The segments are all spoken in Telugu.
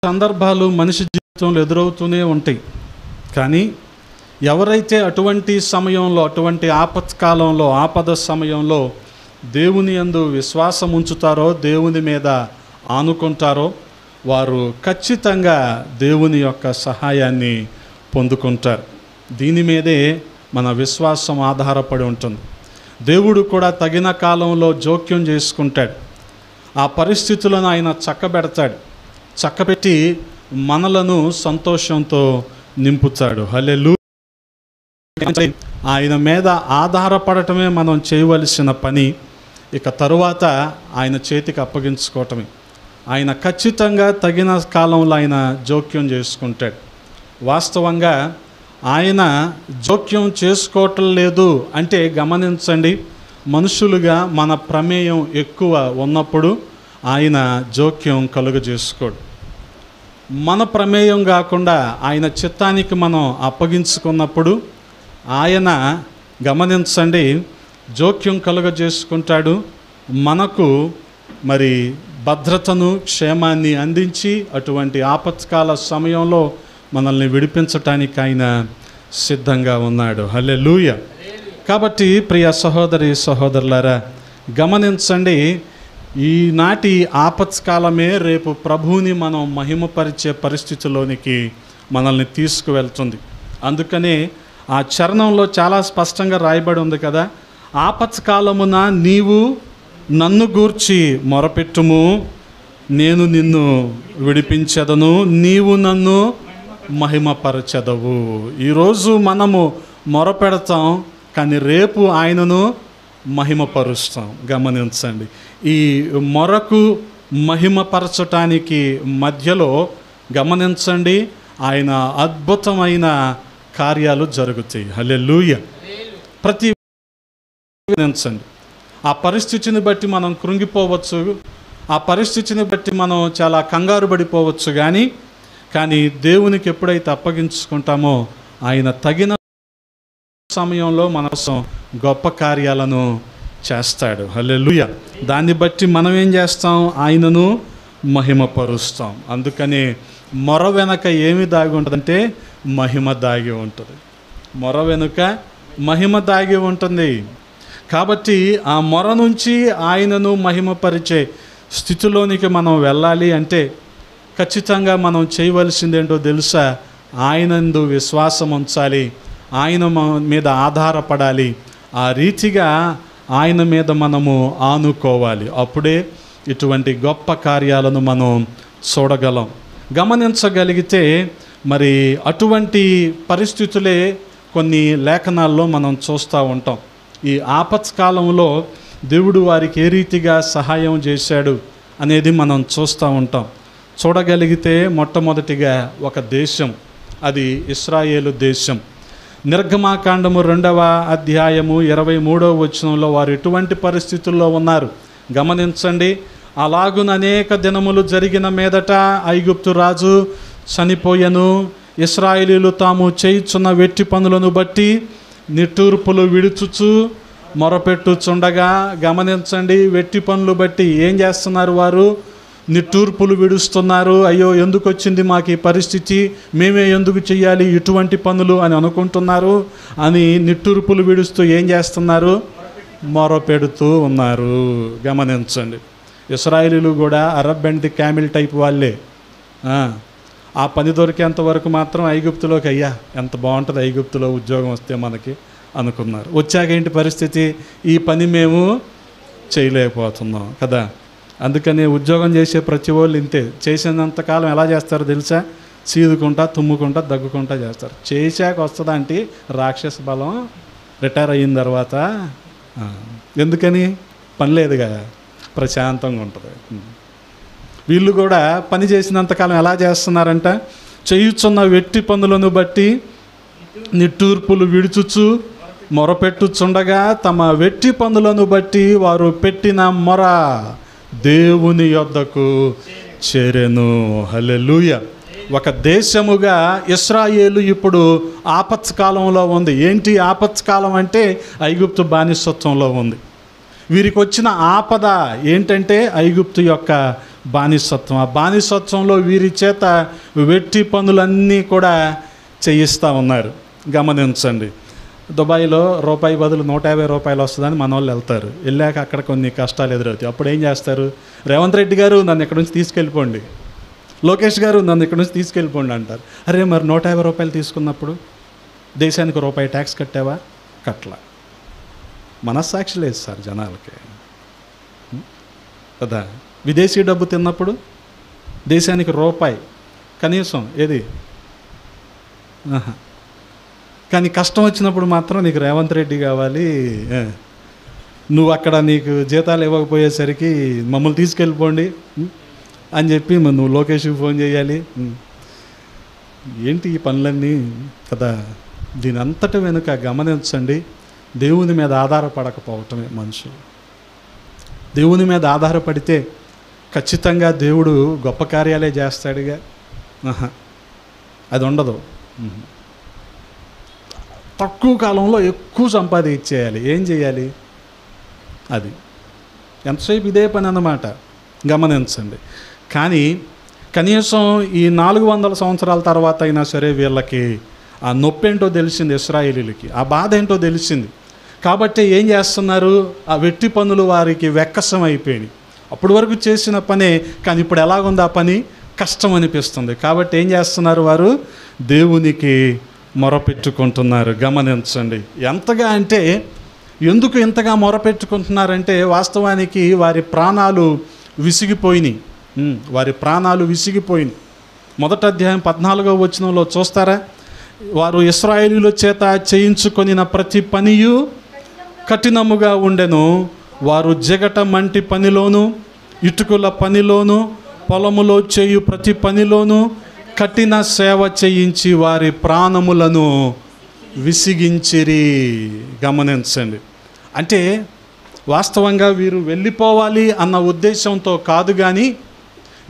సందర్భాలు మనిషి జీవితంలో ఎదురవుతూనే ఉంటాయి. కానీ ఎవరైతే అటువంటి సమయంలో, అటువంటి ఆపత్కాలంలో, ఆపద సమయంలో దేవుని యందు విశ్వాసం ఉంచుతారో, దేవుని మీద ఆనుకుంటారో, వారు ఖచ్చితంగా దేవుని యొక్క సహాయాన్ని పొందుకుంటారు. దీని మీదే మన విశ్వాసం ఆధారపడి ఉంటుంది. దేవుడు కూడా తగిన కాలంలో జోక్యం చేసుకుంటాడు. ఆ పరిస్థితులను ఆయన చక్కబెడతాడు. చక్కబెట్టి మనలను సంతోషంతో నింపుతాడు. హల్లెలూయా. ఆయన మీద ఆధారపడటమే మనం చేయవలసిన పని. ఇక తరువాత ఆయన చేతికి అప్పగించుకోవటమే. ఆయన ఖచ్చితంగా తగిన కాలంలో ఆయన జోక్యం చేసుకుంటాడు. వాస్తవంగా ఆయన జోక్యం చేసుకోవటం లేదు అంటే గమనించండి, మనుషులుగా మన ప్రమేయం ఎక్కువ ఉన్నప్పుడు ఆయన జోక్యం కలుగజేసుకోడు. మన ప్రమేయం కాకుండా ఆయన చిత్తానికి మనం అప్పగించుకున్నప్పుడు ఆయన గమనించండి జోక్యం కలుగజేసుకుంటాడు. మనకు మరి భద్రతను, క్షేమాన్ని అందించి అటువంటి ఆపత్కాల సమయంలో మనల్ని విడిపించటానికి ఆయన సిద్ధంగా ఉన్నాడు. హల్లెలూయా. కాబట్టి ప్రియ సహోదరి సహోదరులారా, గమనించండి, ఈనాటి ఆపత్కాలమే రేపు ప్రభువుని మనం మహిమపరిచే పరిస్థితిలోనికి మనల్ని తీసుకువెళ్తుంది. అందుకనే ఆ చరణంలో చాలా స్పష్టంగా రాయబడి ఉంది కదా, ఆపత్కాలమున నీవు నన్ను గూర్చి మొరపెట్టుము, నేను నిన్ను విడిపించెదను, నీవు నన్ను మహిమపరచెదవు. ఈరోజు మనము మొరపెడతాం, కానీ రేపు ఆయనను మహిమపరుస్తాం. గమనించండి, ఈ మొరకు మహిమపరచటానికి మధ్యలో గమనించండి ఆయన అద్భుతమైన కార్యాలు జరుగుతాయి. హల్లెలూయా. ప్రతి గమనించండి, ఆ పరిస్థితిని బట్టి మనం కృంగిపోవచ్చు, ఆ పరిస్థితిని బట్టి మనం చాలా కంగారు పడిపోవచ్చు. కానీ దేవునికి ఎప్పుడైతే అప్పగించుకుంటామో ఆయన తగిన సమయంలో మన కోసం గొప్ప కార్యాలను చేస్తాడు. హల్లెలూయా. దాన్ని బట్టి మనం ఏం చేస్తాం? ఆయనను మహిమపరుస్తాం. అందుకని మొర వెనక ఏమి దాగి ఉంటుందంటే మహిమ దాగి ఉంటుంది. మొర వెనుక మహిమ దాగి ఉంటుంది. కాబట్టి ఆ మొర నుంచి ఆయనను మహిమపరిచే స్థితిలోనికి మనం వెళ్ళాలి అంటే ఖచ్చితంగా మనం చేయవలసిందేంటో తెలుసా? ఆయనందు విశ్వాసం ఉంచాలి, ఆయన మీద ఆధారపడాలి, ఆ రీతిగా ఆయన మీద మనము ఆనుకోవాలి. అప్పుడే ఇటువంటి గొప్ప కార్యాలను మనం చూడగలం, గమనించగలిగితే. మరి అటువంటి పరిస్థితులే కొన్ని లేఖనాల్లో మనం చూస్తూ ఉంటాం. ఈ ఆపత్కాలంలో దేవుడు వారికి ఏ రీతిగా సహాయం చేశాడు అనేది మనం చూస్తూ ఉంటాం. చూడగలిగితే మొట్టమొదటిగా ఒక దేశం, అది ఇశ్రాయేలు దేశం. నిర్గమాకాండము 2వ అధ్యాయము 23వ వచనంలో వారు ఎటువంటి పరిస్థితుల్లో ఉన్నారు గమనించండి. అలాగున అనేక దినములు జరిగిన మీదట ఐగుప్తు రాజు చనిపోయెను. ఇశ్రాయేలీయులు తాము చేయుచున్న వెట్టి పనులను బట్టి నిట్టూర్పులు విడుచుచు మొరపెట్టుచుండగా, గమనించండి, వెట్టి పనులు బట్టి ఏం చేస్తున్నారు? వారు నిట్టూర్పులు విడుస్తున్నారు. అయ్యో, ఎందుకు వచ్చింది మాకు ఈ పరిస్థితి, మేమే ఎందుకు చెయ్యాలి ఇటువంటి పనులు అని అనుకుంటున్నారు. అని నిట్టూర్పులు విడుస్తూ ఏం చేస్తున్నారు? మొరపెడుతూ ఉన్నారు. గమనించండి, ఇశ్రాయేలీయులు కూడా Arab and the Camel type వాళ్ళే. ఆ పని దొరికేంత వరకు మాత్రం ఐగుప్తులోకి, అయ్యా ఎంత బాగుంటుంది ఐగుప్తులో ఉద్యోగం వస్తే మనకి అనుకున్నారు. వచ్చాక ఏంటి పరిస్థితి? ఈ పని మేము చేయలేకపోతున్నాం కదా. అందుకని ఉద్యోగం చేసే ప్రతి వాళ్ళు ఇంతే. చేసినంతకాలం ఎలా చేస్తారో తెలుసా? చీదుకుంటా, తుమ్ముకుంటా, దగ్గుకుంటా చేస్తారు. చేశాక వస్తుందంటే రాక్షస బలం. రిటైర్ అయిన తర్వాత ఎందుకని? పని లేదుగా, ప్రశాంతంగా ఉంటుంది. వీళ్ళు కూడా పని చేసినంతకాలం ఎలా చేస్తున్నారంట? చేయుచున్న వెట్టి పనులను బట్టి నిట్టూర్పులు విడుచుచు మొరపెట్టుచుండగా తమ వెట్టి పనులను బట్టి వారు పెట్టిన మొర దేవుని యొద్దకు చేరెను. హల్లెలూయా. ఒక దేశముగా ఇశ్రాయేలు ఇప్పుడు ఆపత్కాలంలో ఉంది. ఏంటి ఆపత్కాలం అంటే? ఐగుప్తు బానిసత్వంలో ఉంది. వీరికి వచ్చిన ఆపద ఏంటంటే ఐగుప్తు యొక్క బానిసత్వం. ఆ బానిసత్వంలో వీరి చేత వెట్టి పనులన్నీ కూడా చేయిస్తూ ఉన్నారు. గమనించండి, దుబాయ్లో రూపాయి బదులు 150 రూపాయలు వస్తుందని మన వాళ్ళు వెళ్తారు. వెళ్ళాక అక్కడ కొన్ని కష్టాలు ఎదురవుతాయి. అప్పుడు ఏం చేస్తారు? రేవంత్ రెడ్డి గారు నన్ను ఇక్కడ నుంచి తీసుకెళ్ళిపోండి, లోకేష్ గారు నన్ను ఇక్కడ నుంచి తీసుకెళ్ళిపోండి అంటారు. అరే మరి 150 రూపాయలు తీసుకున్నప్పుడు దేశానికి రూపాయి ట్యాక్స్ కట్టావా? కట్టలా. మనస్సాక్షి లేదు సార్ జనాలకి కదా. విదేశీ డబ్బు తిన్నప్పుడు దేశానికి రూపాయి కనీసం ఏది, కానీ కష్టం వచ్చినప్పుడు మాత్రం నీకు రేవంత్ రెడ్డి కావాలి, నువ్వు అక్కడ నీకు జీతాలు ఇవ్వకపోయేసరికి మమ్మల్ని తీసుకెళ్ళిపోండి అని చెప్పి నువ్వు లోకేష్కి ఫోన్ చేయాలి. ఏంటి ఈ పనులన్నీ కదా. దీని అంతటి వెనుక గమనించండి, దేవుని మీద ఆధారపడకపోవటమే మనుషులు. దేవుని మీద ఆధారపడితే ఖచ్చితంగా దేవుడు గొప్ప కార్యాలే చేస్తాడుగా. అది ఉండదు. తక్కువ కాలంలో ఎక్కువ సంపాదించేయాలి. ఏం చేయాలి? అది ఎంతసేపు ఇదే పని అన్నమాట. గమనించండి. కానీ కనీసం ఈ 400 సంవత్సరాల తర్వాత అయినా సరే వీళ్ళకి ఆ నొప్పి ఏంటో తెలిసింది, ఇశ్రాయేలీలకి ఆ బాధ ఏంటో తెలిసింది. కాబట్టి ఏం చేస్తున్నారు? ఆ వెట్టి పనులు వారికి వెక్కసం అయిపోయినాయి. అప్పటి వరకు చేసిన పనే, కానీ ఇప్పుడు ఎలాగుంది ఆ పని? కష్టం అనిపిస్తుంది. కాబట్టి ఏం చేస్తున్నారు? వారు దేవునికి మొరపెట్టుకుంటున్నారు. గమనించండి, ఎంతగా అంటే ఎందుకు ఇంతగా మొరపెట్టుకుంటున్నారంటే వాస్తవానికి వారి ప్రాణాలు విసిగిపోయినాయి. వారి ప్రాణాలు విసిగిపోయినాయి. మొదటి అధ్యాయం 14వ వచనంలో చూస్తారా? వారు ఇశ్రాయేలీయుల చేత చేయించుకొనిన ప్రతి పనియు కఠినముగా ఉండెను. వారు జగట మంటి పనిలోను, ఇటుకల పనిలోను, పొలములో చేయు ప్రతి పనిలోను కఠిన సేవ చేయించి వారి ప్రాణములను విసిగించిరి. గమనించండి, అంటే వాస్తవంగా వీరు వెళ్ళిపోవాలి అన్న ఉద్దేశంతో కాదు, కానీ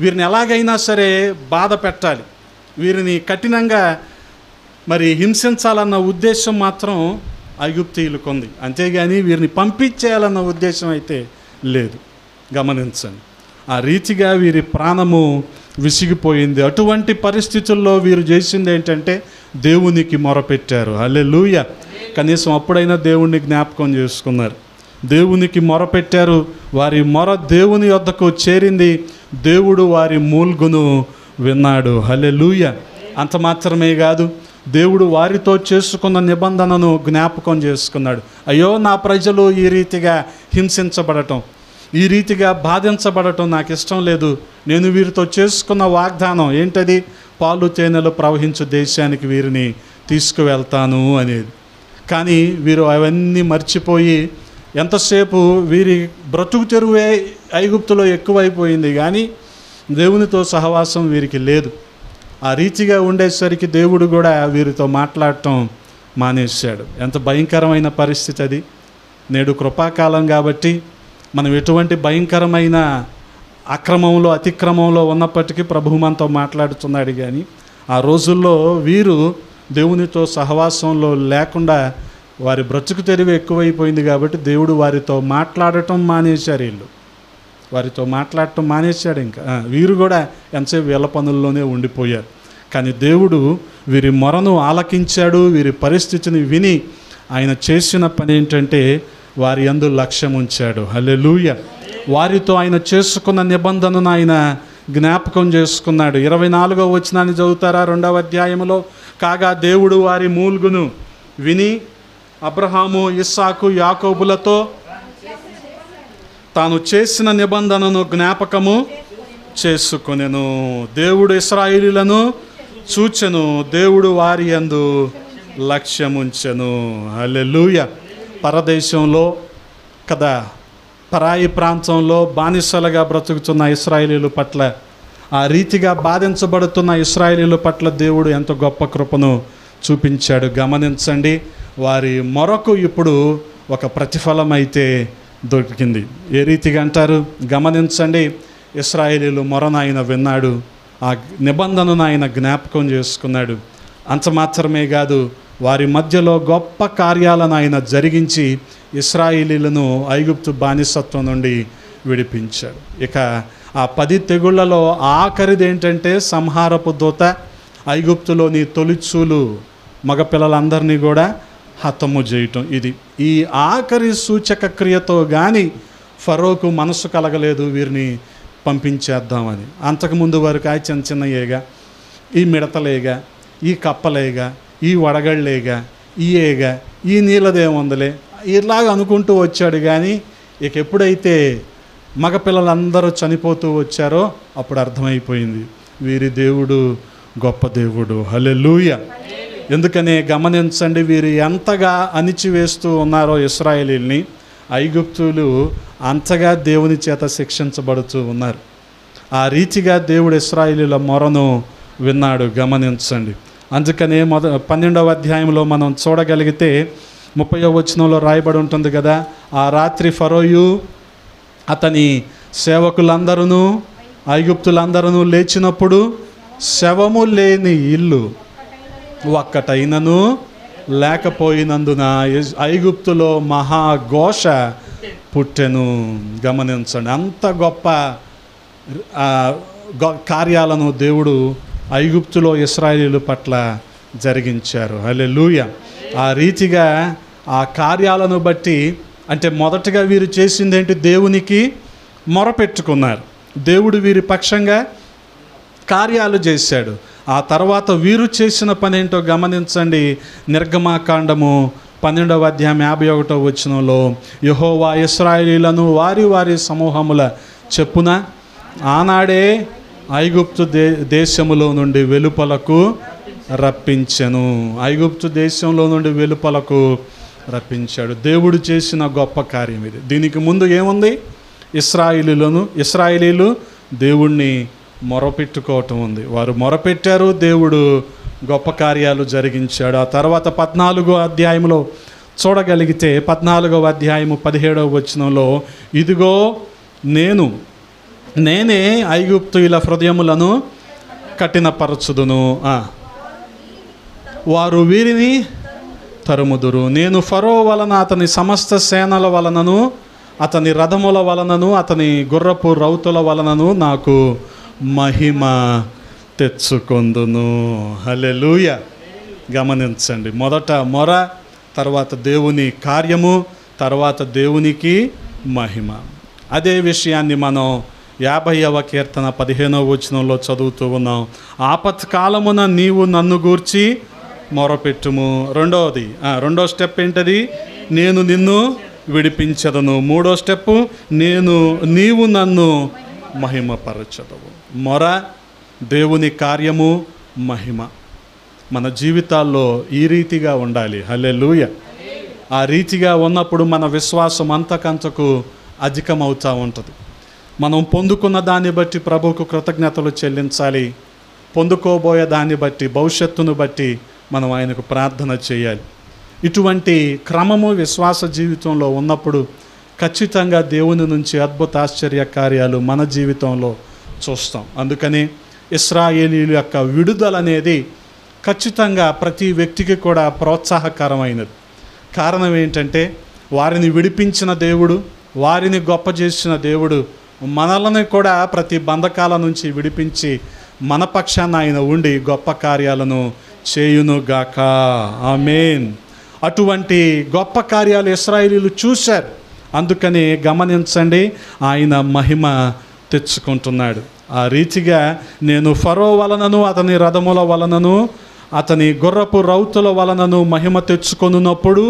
వీరిని ఎలాగైనా సరే బాధ పెట్టాలి, వీరిని కఠినంగా మరి హింసించాలన్న ఉద్దేశం మాత్రం ఐగుప్తీయులకు ఉంది. అంతేగాని వీరిని పంపించేయాలన్న ఉద్దేశం అయితే లేదు. గమనించండి, ఆ రీతిగా వీరి ప్రాణము విసిగిపోయింది. అటువంటి పరిస్థితుల్లో వీరు చేసింది ఏంటంటే దేవునికి మొరపెట్టారు. హల్లెలూయా. కనీసం అప్పుడైనా దేవుణ్ణి జ్ఞాపకం చేసుకున్నారు, దేవునికి మొరపెట్టారు. వారి మొర దేవుని వద్దకు చేరింది. దేవుడు వారి మూల్గును విన్నాడు. హల్లెలూయా. అంత మాత్రమే కాదు, దేవుడు వారితో చేసుకున్న నిబంధనను జ్ఞాపకం చేసుకున్నాడు. అయ్యో, నా ప్రజలు ఈ రీతిగా హింసించబడటం, ఈ రీతిగా బాధించబడటం నాకు ఇష్టం లేదు. నేను వీరితో చేసుకున్న వాగ్దానం ఏంటది? పాలు తేనెలు ప్రవహించు దేశానికి వీరిని తీసుకువెళ్తాను అనేది. కానీ వీరు అవన్నీ మర్చిపోయి ఎంతసేపు వీరి బ్రతుకు తెరువే ఐగుప్తులో ఎక్కువైపోయింది, కానీ దేవునితో సహవాసం వీరికి లేదు. ఆ రీతిగా ఉండేసరికి దేవుడు కూడా వీరితో మాట్లాడటం మానేశాడు. ఎంత భయంకరమైన పరిస్థితి అది. నేడు కృపాకాలం కాబట్టి మనం ఎటువంటి భయంకరమైన అక్రమంలో అతిక్రమంలో ఉన్నప్పటికీ ప్రభువు మనతో మాట్లాడుతున్నాడు. కానీ ఆ రోజుల్లో వీరు దేవునితో సహవాసంలో లేకుండా వారి బ్రతుకు తెరివి ఎక్కువైపోయింది కాబట్టి దేవుడు వారితో మాట్లాడటం మానేశారు. వీళ్ళు వారితో మాట్లాడటం మానేశాడు. ఇంకా వీరు కూడా ఎంతసేపు వీళ్ళ పనుల్లోనే ఉండిపోయారు. కానీ దేవుడు వీరి మొరను ఆలకించాడు. వీరి పరిస్థితిని విని ఆయన చేసిన పని ఏంటంటే వారి యందు లక్ష్యం ఉంచాడు. హల్లెలూయా. వారితో ఆయన చేసుకున్న నిబంధనను ఆయన జ్ఞాపకం చేసుకున్నాడు. 24వ వచనాన్ని చదువుతారా? 2వ అధ్యాయంలో, కాగా దేవుడు వారి మూల్గును విని అబ్రహాము, ఇస్సాకు, యాకోబులతో తాను చేసిన నిబంధనను జ్ఞాపకము చేసుకొనెను. దేవుడు ఇశ్రాయేలీయులను చూచెను, దేవుడు వారి యందు లక్ష్యముంచెను. హల్లెలూయా. పరదేశంలో కదా, పరాయి ప్రాంతంలో బానిసలుగా బ్రతుకుతున్న ఇశ్రాయేలీయుల పట్ల, ఆ రీతిగా బాధించబడుతున్న ఇశ్రాయేలీయుల పట్ల దేవుడు ఎంత గొప్ప కృపను చూపించాడు. గమనించండి, వారి మొరకు ఇప్పుడు ఒక ప్రతిఫలం అయితే దొరికింది. ఏ రీతిగా అంటారు? గమనించండి, ఇశ్రాయేలీయుల మొరను ఆయన విన్నాడు, ఆ నిబంధనను ఆయన జ్ఞాపకం చేసుకున్నాడు. అంత మాత్రమే కాదు, వారి మధ్యలో గొప్ప కార్యాలను ఆయన జరిగించి ఇశ్రాయేలీయులను ఐగుప్తు బానిసత్వం నుండి విడిపించాడు. ఇక ఆ 10 తెగుళ్లలో ఆఖరిది ఏంటంటే సంహారపు దూత ఐగుప్తులోని తొలిచూలు మగపిల్లలందరినీ కూడా హతము చేయటం. ఇది ఈ ఆఖరి సూచక క్రియతో కానీ ఫరోకు మనసు కలగలేదు వీరిని పంపించేద్దామని. అంతకుముందు వరకు ఆ చిన్న చిన్నయేగా, ఈ మిడతలేగా, ఈ కప్పలేగా, ఈ వడగళ్ళేగా, ఈ ఏగా, ఈ నీళ్ళదేముందలే ఇలాగ అనుకుంటూ వచ్చాడు. కానీ ఇక ఎప్పుడైతే మగపిల్లలందరూ చనిపోతూ వచ్చారో అప్పుడు అర్థమైపోయింది వీరి దేవుడు గొప్ప దేవుడు. హల్లెలూయా. ఎందుకనే గమనించండి, వీరు ఎంతగా అణిచివేస్తూ ఉన్నారో ఇశ్రాయేలీల్ని, ఐగుప్తులు అంతగా దేవుని చేత శిక్షించబడుతూ ఉన్నారు. ఆ రీతిగా దేవుడు ఇశ్రాయేలీల మొరను విన్నాడు. గమనించండి. అందుకనే 12వ అధ్యాయంలో మనం చూడగలిగితే 30వ వచనంలో రాయబడి ఉంటుంది కదా, ఆ రాత్రి ఫరోయు అతని సేవకులందరూ ఐగుప్తులందరూ లేచినప్పుడు శవము లేని ఇల్లు ఒక్కటైనను లేకపోయినందున ఐగుప్తులో మహాఘోష పుట్టెను. గమనించండి, అంత గొప్ప కార్యాలను దేవుడు ఐగుప్తులో ఇశ్రాయేలీయుల పట్ల జరిగించారు. హల్లెలూయా. ఆ రీతిగా ఆ కార్యాలను బట్టి అంటే మొదటగా వీరు చేసింది ఏంటి? దేవునికి మొరపెట్టుకున్నారు. దేవుడు వీరి పక్షంగా కార్యాలు చేశాడు. ఆ తర్వాత వీరు చేసిన పని ఏంటో గమనించండి. నిర్గమాకాండము 12వ అధ్యాయం 51వ వచనంలో యెహోవా ఇశ్రాయేలీయులను వారి వారి సమూహముల చెప్పున ఆనాడే ఐగుప్తు దేశములో నుండి వెలుపలకు రప్పించెను. ఐగుప్తు దేశంలో నుండి వెలుపలకు రప్పించాడు. దేవుడు చేసిన గొప్ప కార్యం ఇది. దీనికి ముందు ఏముంది? ఇశ్రాయేలీయులు దేవుణ్ణి మొరపెట్టుకోవటం ఉంది. వారు మొరపెట్టారు, దేవుడు గొప్ప కార్యాలు జరిగించాడు. ఆ తర్వాత 14వ అధ్యాయంలో చూడగలిగితే 14వ అధ్యాయము 17వ వచనంలో ఇదిగో నేనే ఐగుప్తుల హృదయములను కఠినపరచుదును, వారు వీరిని తరుముదురు. నేను ఫరో వలన అతని సమస్త సేనల వలనను అతని రథముల వలనను అతని గుర్రపు రౌతుల వలనను నాకు మహిమ తెచ్చుకొందును. హల్లెలూయా. గమనించండి, మొదట మొర, తర్వాత దేవుని కార్యము, తర్వాత దేవునికి మహిమ. అదే విషయాన్ని మనం 50వ కీర్తన 15వ వచనంలో చదువుతూ ఉన్నాం. ఆపత్కాలమున నీవు నన్ను గూర్చి మొరపెట్టుము. రెండో స్టెప్ ఏంటది? నేను నిన్ను విడిపించదను. 3వ స్టెప్ నీవు నన్ను మహిమపరచదవు. మొర, దేవుని కార్యము, మహిమ మన జీవితాల్లో ఈ రీతిగా ఉండాలి. హల్లెలూయా. ఆ రీతిగా ఉన్నప్పుడు మన విశ్వాసం అంతకంతకు అధికమవుతూ ఉంటుంది. మనం పొందుకున్న దాన్ని బట్టి ప్రభువుకు కృతజ్ఞతలు చెల్లించాలి. పొందుకోబోయే దాన్ని బట్టి, భవిష్యత్తును బట్టి మనం ఆయనకు ప్రార్థన చేయాలి. ఇటువంటి క్రమము విశ్వాస జీవితంలో ఉన్నప్పుడు ఖచ్చితంగా దేవుని నుంచి అద్భుత ఆశ్చర్య కార్యాలు మన జీవితంలో చూస్తాం. అందుకని ఇశ్రాయేలీయుల యొక్క విడుదల అనేది ఖచ్చితంగా ప్రతి వ్యక్తికి కూడా ప్రోత్సాహకరమైనది. కారణం ఏంటంటే వారిని విడిపించిన దేవుడు, వారిని గొప్ప చేసిన దేవుడు మనల్ని కూడా ప్రతి బంధకాల నుంచి విడిపించి మన పక్షాన ఆయన ఉండి గొప్ప కార్యాలను చేయునుగాక. ఆమేన్. అటువంటి గొప్ప కార్యాలు ఇశ్రాయేలీయులు చూశారు. అందుకని గమనించండి, ఆయన మహిమ తెచ్చుకుంటున్నాడు. ఆ రీతిగా నేను ఫరో వలనను అతని రథముల వలనను అతని గుర్రపు రౌతుల వలనను మహిమ తెచ్చుకొనున్నప్పుడు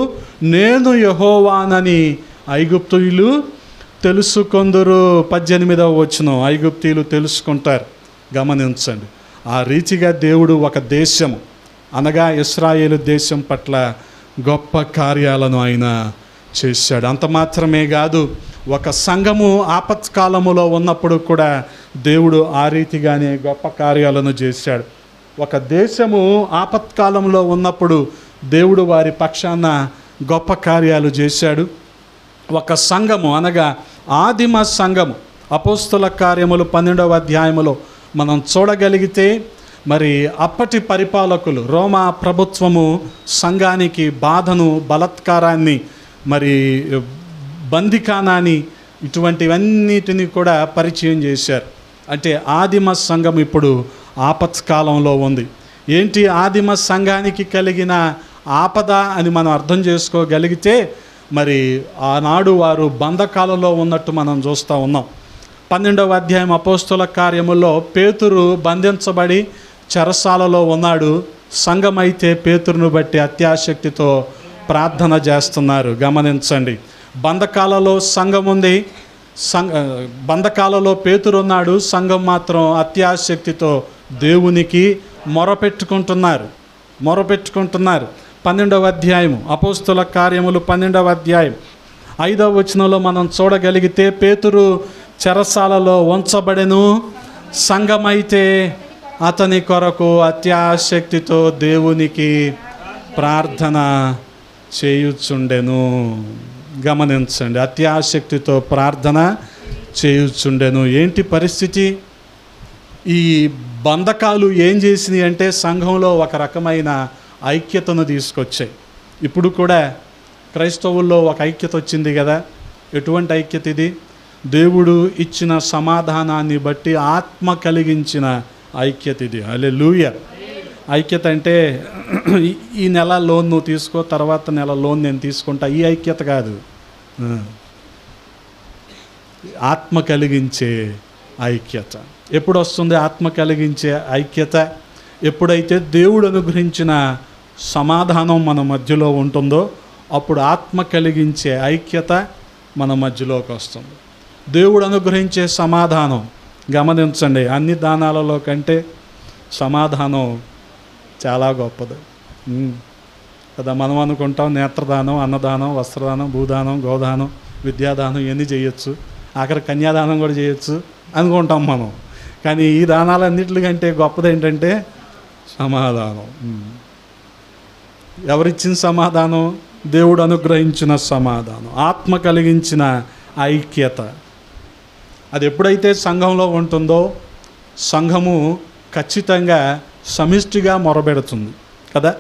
నేను యెహోవానని ఐగుప్తీయులు తెలుసుకొందురు. 18వ వచనం, ఐగుప్తీయులు తెలుసుకుంటారు. గమనించండి, ఆ రీతిగా దేవుడు ఒక దేశము అనగా ఇశ్రాయేలు దేశం పట్ల గొప్ప కార్యాలను ఆయన చేశాడు. అంత మాత్రమే కాదు, ఒక సంఘము ఆపత్కాలములో ఉన్నప్పుడు కూడా దేవుడు ఆ రీతిగానే గొప్ప కార్యాలను చేశాడు. ఒక దేశము ఆపత్కాలంలో ఉన్నప్పుడు దేవుడు వారి పక్షాన గొప్ప కార్యాలు చేశాడు. ఒక సంఘము అనగా ఆదిమ సంఘము అపోస్తల కార్యములు 12వ అధ్యాయములో మనం చూడగలిగితే మరి అప్పటి పరిపాలకులు రోమా ప్రభుత్వము సంఘానికి బాధను, బలత్కారాన్ని, మరి బందికానాన్ని ఇటువంటివన్నిటిని కూడా పరిచయం చేశారు. అంటే ఆదిమ సంఘం ఇప్పుడు ఆపత్కాలంలో ఉంది. ఏంటి ఆదిమ సంఘానికి కలిగిన ఆపద అని మనం అర్థం చేసుకోగలిగితే, మరి ఆనాడు వారు బంధకాలలో ఉన్నట్టు మనం చూస్తూ ఉన్నాం. 12వ అధ్యాయం అపోస్తుల కార్యముల్లో పేతురు బంధించబడి చెరసాలలో ఉన్నాడు. సంఘమైతే పేతురును బట్టి అత్యాసక్తితో ప్రార్థన చేస్తున్నారు. గమనించండి, బంధకాలలో సంఘం ఉంది, బంధకాలలో పేతురు ఉన్నాడు, సంఘం మాత్రం అత్యాసక్తితో దేవునికి మొరపెట్టుకుంటున్నారు. 12వ అధ్యాయము అపోస్తుల కార్యములు 12వ అధ్యాయం 5వ వచనంలో మనం చూడగలిగితే, పేతురు చెరసాలలో ఉంచబడెను, సంఘమైతే అతని కొరకు అత్యాసక్తితో దేవునికి ప్రార్థన చేయుచుండెను. గమనించండి, అత్యాసక్తితో ప్రార్థన చేయుచుండెను. ఏంటి పరిస్థితి? ఈ బంధకాలు ఏం చేసినాయి అంటే సంఘంలో ఒక రకమైన ఐక్యతను తీసుకొచ్చాయి. ఇప్పుడు కూడా క్రైస్తవుల్లో ఒక ఐక్యత వచ్చింది కదా. ఎటువంటి ఐక్యత ఇది? దేవుడు ఇచ్చిన సమాధానాన్ని బట్టి ఆత్మ కలిగించిన ఐక్యత ఇది. హల్లెలూయా. ఐక్యత అంటే ఈ నెల లోన్ నువ్వు తీసుకో, తర్వాత నెల లోన్ నేను తీసుకుంటా, ఈ ఐక్యత కాదు. ఆత్మ కలిగించే ఐక్యత. ఎప్పుడు వస్తుంది ఆత్మ కలిగించే ఐక్యత? ఎప్పుడైతే దేవుడు అనుగ్రహించిన సమాధానం మన మధ్యలో ఉంటుందో అప్పుడు ఆత్మ కలిగించే ఐక్యత మన మధ్యలోకి వస్తుంది. దేవుడు అనుగ్రహించే సమాధానం, గమనించండి, అన్ని దానాలలో కంటే సమాధానం చాలా గొప్పది కదా. మనం అనుకుంటాం నేత్రదానం, అన్నదానం, వస్త్రదానం, భూదానం, గోదానం, విద్యాదానం ఇవన్నీ చేయొచ్చు, ఆఖరి కన్యాదానం కూడా చేయొచ్చు అనుకుంటాం మనం. కానీ ఈ దానాలన్నిటికంటే గొప్పది ఏంటంటే సమాధానం. ఎవరిచ్చిన సమాధానం? దేవుడు అనుగ్రహించిన సమాధానం, ఆత్మ కలిగించిన ఐక్యత. అది ఎప్పుడైతే సంఘంలో ఉంటుందో సంఘము ఖచ్చితంగా సమిష్టిగా మొరబెడుతుంది కదా.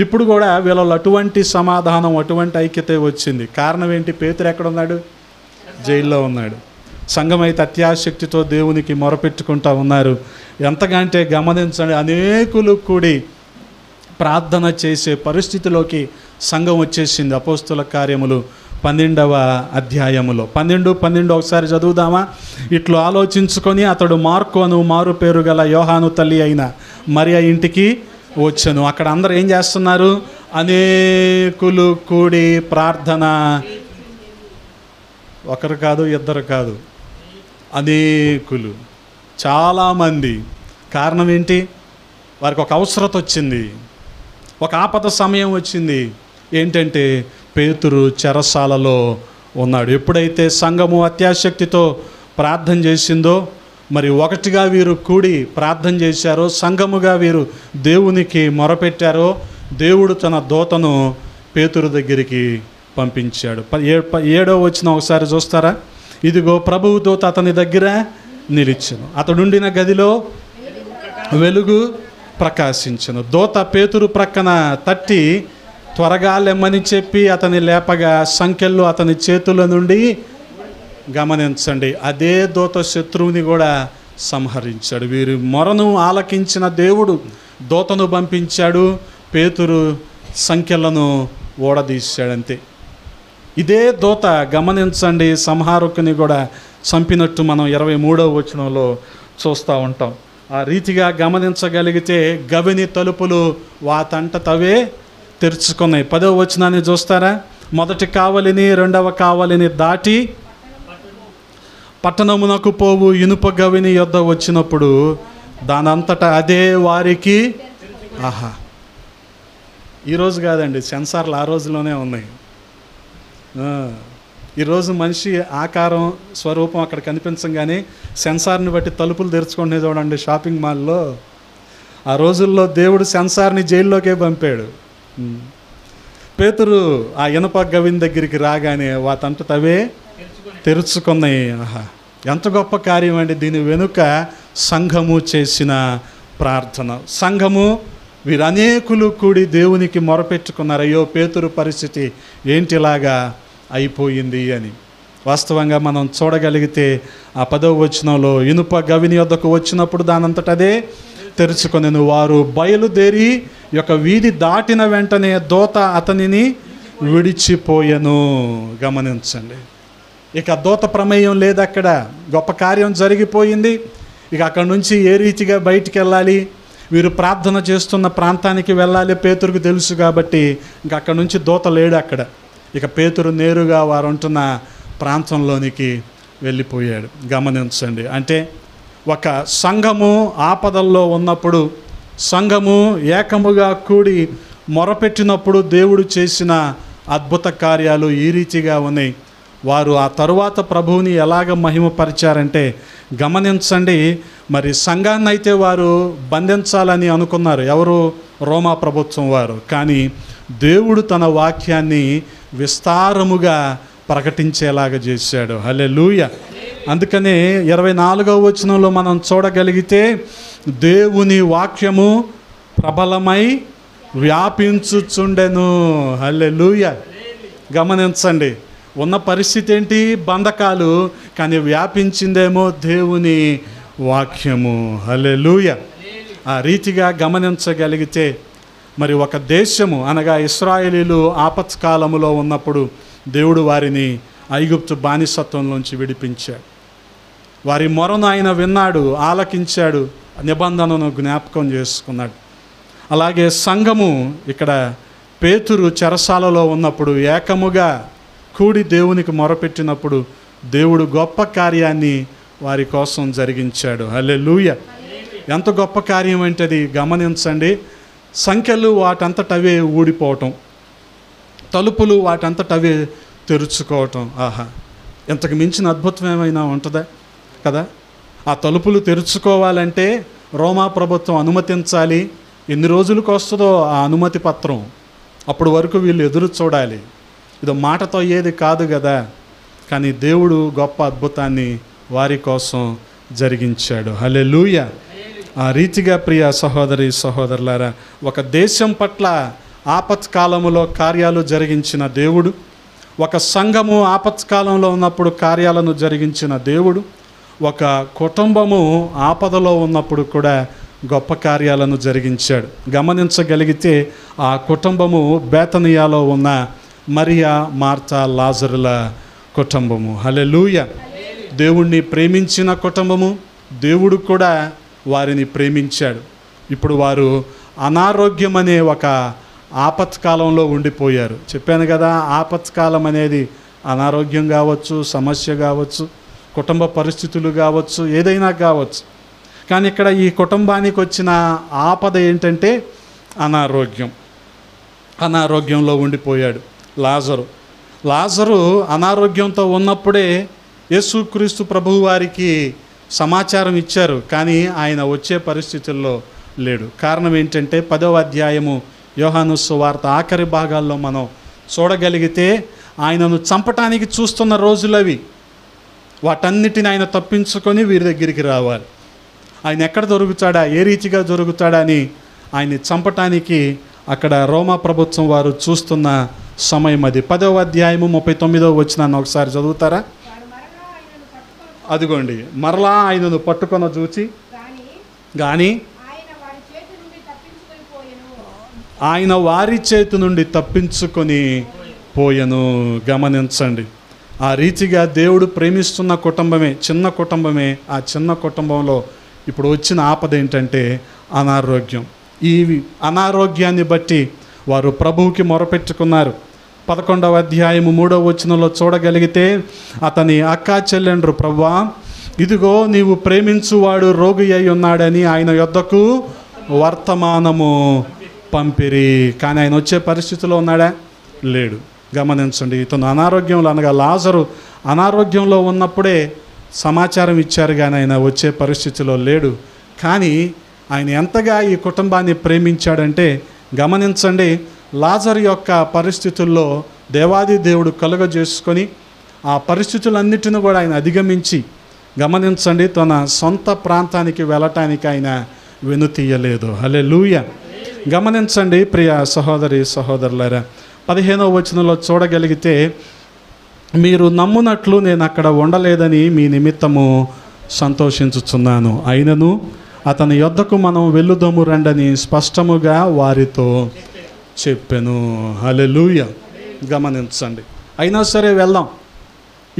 ఇప్పుడు కూడా వీళ్ళలో అటువంటి సమాధానం, అటువంటి ఐక్యత వచ్చింది. కారణం ఏంటి? పేతురు ఎక్కడున్నాడు? జైల్లో ఉన్నాడు. సంఘం అయితే అత్యాసక్తితో దేవునికి మొరపెట్టుకుంటూ ఉన్నారు. ఎంతకంటే గమనించండి, అనేకులు కూడి ప్రార్థన చేసే పరిస్థితిలోకి సంఘం వచ్చేసింది. అపోస్తుల కార్యములు 12వ అధ్యాయములో 12 ఒకసారి చదువుదామా? ఇట్లు ఆలోచించుకొని అతడు మార్కు అను మారు పేరు గల యోహాను తల్లి అయిన మరియ ఇంటికి వచ్చాను. అక్కడ అందరూ ఏం చేస్తున్నారు? అనేకులు కూడి ప్రార్థన. ఒకరు కాదు, ఇద్దరు కాదు, అనేకులు, చాలామంది. కారణం ఏంటి? వారికి ఒక అవసరత వచ్చింది, ఒక ఆపద సమయం వచ్చింది. ఏంటంటే పేతురు చెరసాలలో ఉన్నాడు. ఎప్పుడైతే సంఘము అత్యాసక్తితో ప్రార్థన చేసిందో, మరి ఒకటిగా వీరు కూడి ప్రార్థన చేశారో, సంఘముగా వీరు దేవునికి మొరపెట్టారో, దేవుడు తన దూతను పేతురు దగ్గరికి పంపించాడు. 7వ వచనం ఒకసారి చూస్తారా? ఇదిగో ప్రభువు దూత అతని దగ్గర నిలిచెను, అతడుండిన గదిలో వెలుగు ప్రకాశించెను. దూత పేతురు ప్రక్కన తట్టి త్వరగా లెమ్మని చెప్పి అతని లేపగా సంకెళ్ళు అతని చేతుల నుండి, గమనించండి, అదే దూత శత్రువుని కూడా సంహరించాడు. వీరి మొరను ఆలకించిన దేవుడు దూతను పంపించాడు, పేతురు సంకెళ్ళను ఓడదీశాడంతే. ఇదే దూత, గమనించండి, సంహారకుని కూడా చంపినట్టు మనం 23వ వచనంలో చూస్తూ ఉంటాం. ఆ రీతిగా గమనించగలిగితే గవిని తలుపులు వాతంట తవే తెరుచుకున్నాయి. 10వ వచనాన్ని చూస్తారా? మొదటి కావలిని, రెండవ కావలిని దాటి పట్టణమునకు పోవు ఇనుప గవిని యొద్ద వచ్చినప్పుడు దానంతటా అదే వారికి, ఆహా, ఈరోజు కాదండి, సెన్సార్లు ఆ రోజులోనే ఉన్నాయి. ఈరోజు మనిషి ఆకారం, స్వరూపం అక్కడ కనిపించగానే సెన్సార్ని బట్టి తలుపులు తెరుచుకుంటే చూడండి షాపింగ్ మాల్లో. ఆ రోజుల్లో దేవుడు సెన్సార్ని జైల్లోకే పంపాడు. పేతురు ఆ ఇనప గవిని దగ్గరికి రాగానే వాతంట తవే తెరుచుకున్నాయి. ఆహా, ఎంత గొప్ప కార్యం అండి. దీని వెనుక సంఘము చేసిన ప్రార్థన. సంఘము వీరు అనేకులు కూడి దేవునికి మొరపెట్టుకున్నారు. అయ్యో పేతురు పరిస్థితి ఏంటిలాగా అయిపోయింది అని. వాస్తవంగా మనం చూడగలిగితే ఆ 10వ వచనంలో ఇనుప గవిని వద్దకు వచ్చినప్పుడు దానంతట అదే తెరుచుకొనెను. వారు బయలుదేరి యొక్క వీధి దాటిన వెంటనే దూత అతనిని విడిచిపోయెను. గమనించండి, ఇక దూత ప్రమేయం లేదు, అక్కడ గొప్ప కార్యం జరిగిపోయింది. ఇక అక్కడ నుంచి ఏ రీతిగా బయటికి వెళ్ళాలి, వీరు ప్రార్థన చేస్తున్న ప్రాంతానికి వెళ్ళాలి పేతురుకు తెలుసు కాబట్టి ఇంక అక్కడ నుంచి దూత లేడు అక్కడ. ఇక పేతురు నేరుగా వారు ఉంటున్న ప్రాంతంలోనికి వెళ్ళిపోయాడు. గమనించండి, అంటే ఒక సంఘము ఆపదల్లో ఉన్నప్పుడు, సంఘము ఏకముగా కూడి మొరపెట్టినప్పుడు దేవుడు చేసిన అద్భుత కార్యాలు ఈ రీతిగా ఉన్నాయి. వారు ఆ తరువాత ప్రభువుని ఎలాగ మహిమపరిచారంటే గమనించండి. మరి సంఘాన్ని అయితే వారు బంధించాలని అనుకున్నారు, ఎవరు? రోమా ప్రభుత్వం వారు. కానీ దేవుడు తన వాక్యాన్ని విస్తారముగా ప్రకటించేలాగా చేశాడు. హల్లెలూయా. అందుకనే 24వ వచనంలో మనం చూడగలిగితే దేవుని వాక్యము ప్రబలమై వ్యాపించుచుండెను. హల్లెలూయా. గమనించండి, ఉన్న పరిస్థితి ఏంటి? బంధకాలు. కానీ వ్యాపించిందేమో దేవుని వాక్యము. హల్లెలూయా. ఆ రీతిగా గమనించగలిగితే మరి ఒక దేశము అనగా ఇశ్రాయేలీలు ఆపత్కాలములో ఉన్నప్పుడు దేవుడు వారిని ఐగుప్తు బానిసత్వంలోంచి విడిపించాడు. వారి మొరను ఆయన విన్నాడు, ఆలకించాడు, నిబంధనను జ్ఞాపకం చేసుకున్నాడు. అలాగే సంఘము ఇక్కడ పేతురు చెరసాలలో ఉన్నప్పుడు ఏకముగా కూడి దేవునికి మొరపెట్టినప్పుడు దేవుడు గొప్ప కార్యాన్ని వారి కోసం జరిగించాడు. హల్లెలూయా. ఎంత గొప్ప కార్యం అంటే అది గమనించండి. సంఖ్యలు వాటంతటవే ఊడిపోవటం, తలుపులు వాటంతటవే తెరుచుకోవటం. ఆహా, ఇంతకు మించిన అద్భుతం ఏమైనా ఉంటుందా కదా? ఆ తలుపులు తెరుచుకోవాలంటే రోమా ప్రభుత్వం అనుమతించాలి. ఎన్ని రోజులకు వస్తుందో ఆ అనుమతి పత్రం, అప్పుడు వరకు వీళ్ళు ఎదురు చూడాలి. ఇది మాటతో అయ్యేది కాదు కదా. కానీ దేవుడు గొప్ప అద్భుతాన్ని వారి కోసం జరిగించాడు. హల్లెలూయా. ఆ రీతిగా ప్రియ సహోదరి సహోదరులారా, ఒక దేశం పట్ల ఆపత్కాలములో కార్యాలు జరిగించిన దేవుడు, ఒక సంఘము ఆపత్కాలంలో ఉన్నప్పుడు కార్యాలను జరిగించిన దేవుడు, ఒక కుటుంబము ఆపదలో ఉన్నప్పుడు కూడా గొప్ప కార్యాలను జరిగించాడు. గమనించగలిగితే ఆ కుటుంబము బేతనియాలో ఉన్న మరియా, మార్తా, లాజరుల కుటుంబము. హల్లెలూయా. దేవుణ్ణి ప్రేమించిన కుటుంబము, దేవుడు కూడా వారిని ప్రేమించాడు. ఇప్పుడు వారు అనారోగ్యం అనే ఒక ఆపత్కాలంలో ఉండిపోయారు. చెప్పాను కదా, ఆపత్కాలం అనేది అనారోగ్యం కావచ్చు, సమస్య కావచ్చు, కుటుంబ పరిస్థితులు కావచ్చు, ఏదైనా కావచ్చు. కానీ ఇక్కడ ఈ కుటుంబానికి వచ్చిన ఆపద ఏంటంటే అనారోగ్యం. అనారోగ్యంలో ఉండిపోయాడు లాజరు అనారోగ్యంతో ఉన్నప్పుడే యేసుక్రీస్తు ప్రభువు వారికి సమాచారం ఇచ్చారు. కానీ ఆయన వచ్చే పరిస్థితుల్లో లేడు. కారణం ఏంటంటే 10వ అధ్యాయము యోహాను సువార్త ఆఖరి భాగాల్లో మనం చూడగలిగితే ఆయనను చంపటానికి చూస్తున్న రోజులవి. వాటన్నిటిని ఆయన తప్పించుకొని వీరి దగ్గరికి రావాలి. ఆయన ఎక్కడ దొరుకుతాడా, ఏ రీతిగా దొరుకుతాడా అని ఆయన్ని చంపటానికి అక్కడ రోమా ప్రభుత్వం వారు చూస్తున్న సమయం అది. 10వ అధ్యాయము 39వ వచనాన్ని ఒకసారి చదువుతారా? అదిగోండి, మరలా ఆయనను పట్టుకొన చూచి గాని ఆయన వారి చేతి నుండి తప్పించుకొని పోయెను. గమనించండి, ఆ రీతిగా దేవుడు ప్రేమిస్తున్న కుటుంబమే, చిన్న కుటుంబమే. ఆ చిన్న కుటుంబంలో ఇప్పుడు వచ్చిన ఆపద ఏంటంటే అనారోగ్యం. ఈ అనారోగ్యాన్ని బట్టి వారు ప్రభువుకి మొరపెట్టుకున్నారు. 11వ అధ్యాయము 3వ వచనంలో చూడగలిగితే అతని అక్కా చెల్లెండ్రు, ప్రభువా ఇదిగో నీవు ప్రేమించువాడు రోగి అయి ఉన్నాడని ఆయన యొద్దకు వర్తమానము పంపిరి. కానీ ఆయన వచ్చే పరిస్థితిలో ఉన్నాడా? లేడు. గమనించండి, ఇతను అనారోగ్యంలో అనగా లాజరు అనారోగ్యంలో ఉన్నప్పుడే సమాచారం ఇచ్చారు, కానీ ఆయన వచ్చే పరిస్థితిలో లేడు. కానీ ఆయన ఎంతగా ఈ కుటుంబాన్ని ప్రేమించాడంటే గమనించండి, లాజరు యొక్క పరిస్థితుల్లో దేవాది దేవుడు కలుగజేసుకొని ఆ పరిస్థితులన్నిటిని కూడా ఆయన అధిగమించి గమనించండి తన సొంత ప్రాంతానికి వెళ్ళటానికి ఆయన వెనుతీయలేదు. హల్లెలూయా. గమనించండి ప్రియ సహోదరి సహోదరులారా, 15వ వచనంలో చూడగలిగితే మీరు నమ్మునట్లు నేను అక్కడ ఉండలేదని మీ నిమిత్తము సంతోషించుచున్నాను. అయినను అతని యొద్దకు మనం వెళ్ళుదము రండని స్పష్టముగా వారితో చెప్పెను. హల్లెలూయా. గమనించండి. అయినా సరే వెళ్దాం,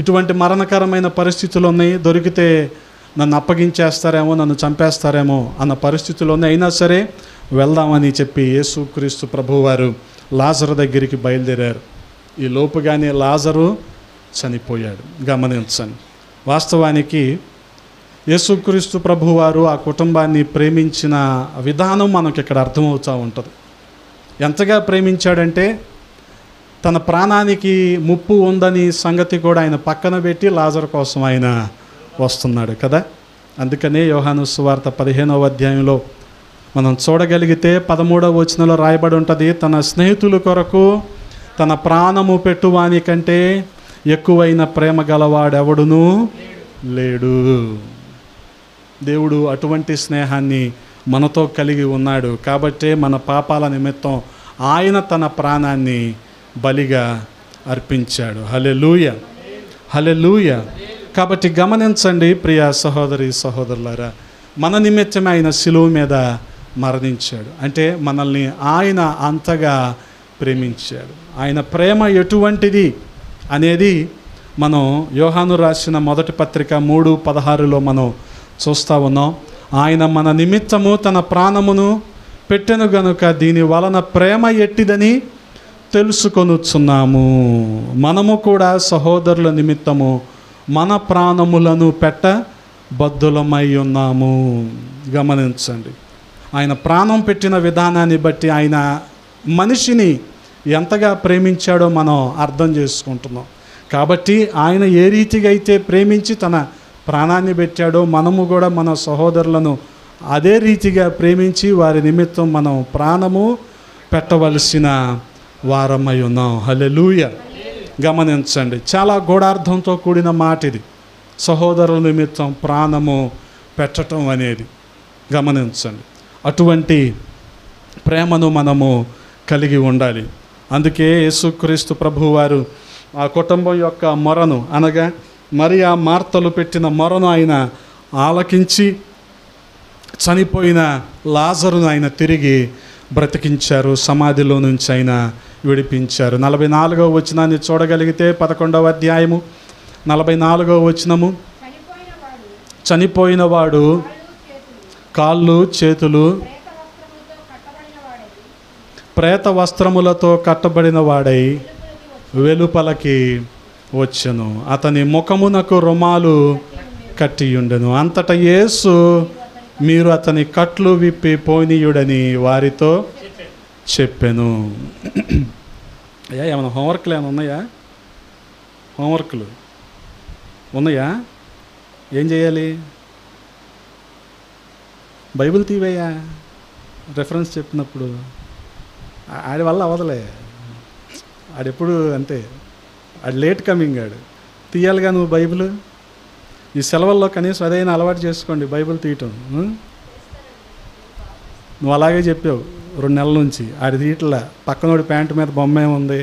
ఇటువంటి మరణకరమైన పరిస్థితులు ఉన్నాయి, దొరికితే నన్ను అప్పగించేస్తారేమో, నన్ను చంపేస్తారేమో అన్న పరిస్థితులు ఉన్నాయి, అయినా సరే వెళ్దామని చెప్పి యేసుక్రీస్తు ప్రభువారు లాజరు దగ్గరికి బయలుదేరారు. ఈ లోపుగానే లాజరు చనిపోయాడు. గమనించండి. వాస్తవానికి యేసుక్రీస్తు ప్రభువారు ఆ కుటుంబాన్ని ప్రేమించిన విధానం మనకి ఇక్కడ అర్థమవుతూ ఉంటుంది. ఎంతగా ప్రేమించాడంటే తన ప్రాణానికి ముప్పు ఉందని సంగతి కూడా ఆయన పక్కన పెట్టి లాజరు కోసం ఆయన వస్తున్నాడు కదా. అందుకనే యోహాను సువార్త 15వ అధ్యాయంలో మనం చూడగలిగితే 13వ వచనంలో రాయబడి ఉంటుంది, తన స్నేహితుల కొరకు తన ప్రాణము పెట్టువాని కంటే ఎక్కువైన ప్రేమ గలవాడెవడును లేడు. దేవుడు అటువంటి స్నేహాన్ని మనతో కలిగి ఉన్నాడు కాబట్టే మన పాపాల నిమిత్తం ఆయన తన ప్రాణాన్ని బలిగా అర్పించాడు. హల్లెలూయా, హల్లెలూయా. కాబట్టి గమనించండి ప్రియ సహోదరి సహోదరులారా, మన నిమిత్తమే ఆయన శిలువ మీద మరణించాడు. అంటే మనల్ని ఆయన అంతగా ప్రేమించాడు. ఆయన ప్రేమ ఎటువంటిది అనేది మనం యోహాను రాసిన మొదటి పత్రిక 3:16లో మనం చూస్తూ ఉన్నాం. ఆయన మన నిమిత్తము తన ప్రాణమును పెట్టెను గనుక దీని వలన ప్రేమ ఎట్టిదని తెలుసుకొనుచున్నాము. మనము కూడా సహోదరుల నిమిత్తము మన ప్రాణములను పెట్ట బద్ధులమై ఉన్నాము. గమనించండి. ఆయన ప్రాణం పెట్టిన విధానాన్ని బట్టి ఆయన మనిషిని ఎంతగా ప్రేమించాడో మనం అర్థం చేసుకుంటున్నాం. కాబట్టి ఆయన ఏ రీతిగా అయితే ప్రేమించి తన ప్రాణాన్ని పెట్టాడో మనము కూడా మన సహోదరులను అదే రీతిగా ప్రేమించి వారి నిమిత్తం మనం ప్రాణము పెట్టవలసిన వారమై ఉన్నాం. హల్లెలూయా. గమనించండి, చాలా గూఢార్థంతో కూడిన మాట ఇది, సహోదరుల నిమిత్తం ప్రాణము పెట్టడం అనేది. గమనించండి, అటువంటి ప్రేమను మనము కలిగి ఉండాలి. అందుకే యేసుక్రీస్తు ప్రభువారు ఆ కుటుంబం యొక్క మొరను, అనగా మరియా మార్తలు పెట్టిన మొరను ఆయన ఆలకించి చనిపోయిన లాజరును ఆయన తిరిగి బ్రతికించారు, సమాధిలో నుంచి ఆయన విడిపించారు. 44వ వచనాన్ని చూడగలిగితే 11వ అధ్యాయము 44వ వచనము, చనిపోయిన వాడు కాళ్ళు చేతులు ప్రేత వస్త్రములతో కట్టబడిన వాడై వెలుపలకి వచ్చెను, అతని ముఖమునకు రుమాలు కట్టియుండెను. అంతటా యేసు మీరు అతని కట్లు విప్పి పోనీయుడని వారితో చెప్పెను. అయ్యా, ఏమైనా హోంవర్క్లు ఏమైనా ఉన్నాయా? హోంవర్క్లు ఉన్నాయా? ఏం చేయాలి? బైబిల్ తీవయ్యా. రెఫరెన్స్ చెప్పినప్పుడు ఆడి వల్ల అవదలే, ఆడెప్పుడు అంతే, ఆడు లేట్ కమింగ్, ఆడు తీయాలిగా నువ్వు బైబిల్. ఈ సెలవుల్లో కనీసం అదైనా అలవాటు చేసుకోండి, బైబిల్ తీయటం. నువ్వు అలాగే చెప్పావు 2 నెలల నుంచి, ఆడి తీయట్లా. పక్కనోడి ప్యాంటు మీద బొమ్మ ఏముంది,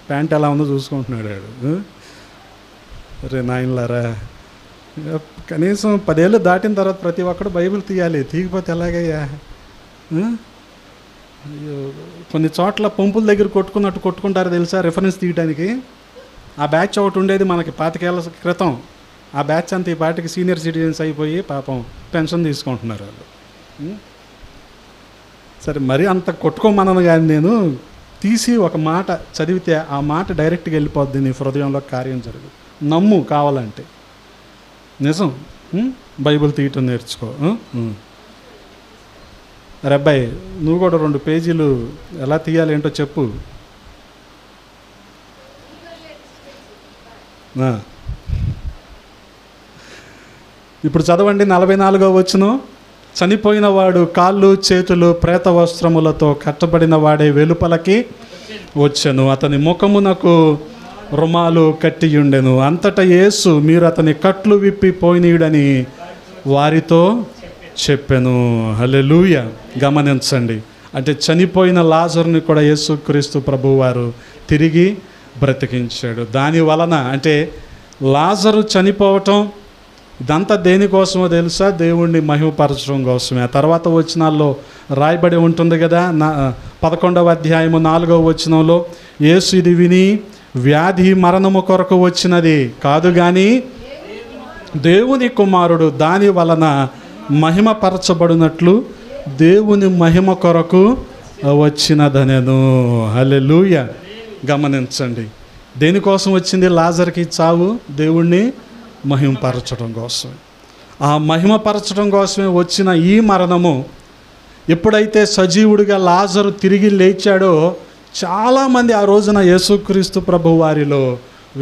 ప్యాంట్ ఎలా ఉందో చూసుకుంటున్నాడు ఆడు. రే నాయనలారా, కనీసం 10 ఏళ్ళు దాటిన తర్వాత ప్రతి ఒక్కడు బైబిల్ తీయాలి, తీయకపోతే ఎలాగయ్యా? కొన్ని చోట్ల పంపుల దగ్గర కొట్టుకున్నట్టు కొట్టుకుంటారు తెలుసా, రిఫరెన్స్ తీయడానికి. ఆ బ్యాచ్ ఒకటి ఉండేది మనకి 25 ఏళ్ళ క్రితం. ఆ బ్యాచ్ అంతా ఈ పాటికి సీనియర్ సిటిజన్స్ అయిపోయి పాపం పెన్షన్ తీసుకుంటున్నారు వాళ్ళు. సరే, మరి అంత కొట్టుకోమనను కానీ నేను తీసి ఒక మాట చదివితే ఆ మాట డైరెక్ట్గా వెళ్ళిపోద్ది నీ హృదయంలో, కార్యం జరగదు. నమ్ము కావాలంటే, నిజం. బైబిల్ తీయటం నేర్చుకో. అరే అబ్బాయి, నువ్వు కూడా 2 పేజీలు ఎలా తీయాలి ఏంటో చెప్పు. ఇప్పుడు చదవండి 44వ వచనం. చనిపోయిన వాడు కాళ్ళు చేతులు ప్రేత వస్త్రములతో కట్టబడిన వాడే వెలుపలకి వచ్చెను, అతని ముఖమునకు రుమాలు కట్టియుండెను. అంతటా యేసు మీరు అతని కట్లు విప్పి పోయినీయుడని వారితో చెప్పెను. హల్లెలూయా. గమనించండి, అంటే చనిపోయిన లాజరుని కూడా యేసుక్రీస్తు ప్రభువారు తిరిగి బ్రతికించాడు. దాని వలన అంటే లాజరు చనిపోవటం ఇదంతా దేనికోసమో తెలుసా? దేవుణ్ణి మహిమపరచడం కోసమే. ఆ తర్వాత వచనాల్లో రాయబడి ఉంటుంది కదా, 11వ అధ్యాయము 4వ వచనంలో, యేసు ఇది విని వ్యాధి మరణము కొరకు వచ్చినది కాదు కానీ దేవుని కుమారుడు దాని వలన మహిమపరచబడినట్లు దేవుని మహిమ కొరకు వచ్చినదనెను. హల్లెలూయా. గమనించండి, దేనికోసం వచ్చింది లాజర్కి చావు? దేవుణ్ణి మహిమపరచడం కోసమే. ఆ మహిమపరచడం కోసమే వచ్చిన ఈ మరణము ఎప్పుడైతే సజీవుడిగా లాజరు తిరిగి లేచాడో చాలామంది ఆ రోజున యేసుక్రీస్తు ప్రభు వారిలో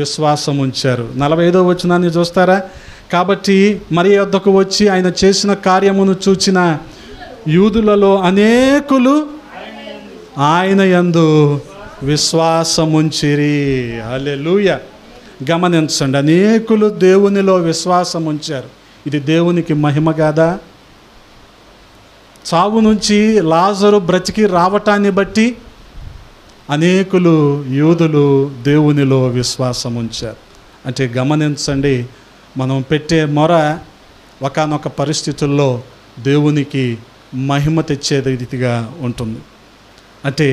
విశ్వాసం ఉంచారు. 45వ వచనాన్ని చూస్తారా? కాబట్టి మరియ యొద్దకు వచ్చి ఆయన చేసిన కార్యమును చూచిన యూదులలో అనేకులు ఆయన యందు విశ్వాసముంచిరి. హల్లెలూయా. గమనించండి, అనేకులు దేవునిలో విశ్వాసం ఉంచారు. ఇది దేవునికి మహిమ కాదా? చావు నుంచి లాజరు బ్రతికి రావటాన్ని బట్టి అనేకులు యూదులు దేవునిలో విశ్వాసం ఉంచారు. అంటే గమనించండి, మనం పెట్టే మొర ఒకానొక పరిస్థితుల్లో దేవునికి మహిమ తెచ్చే రీతిగా ఉంటుంది. అంటే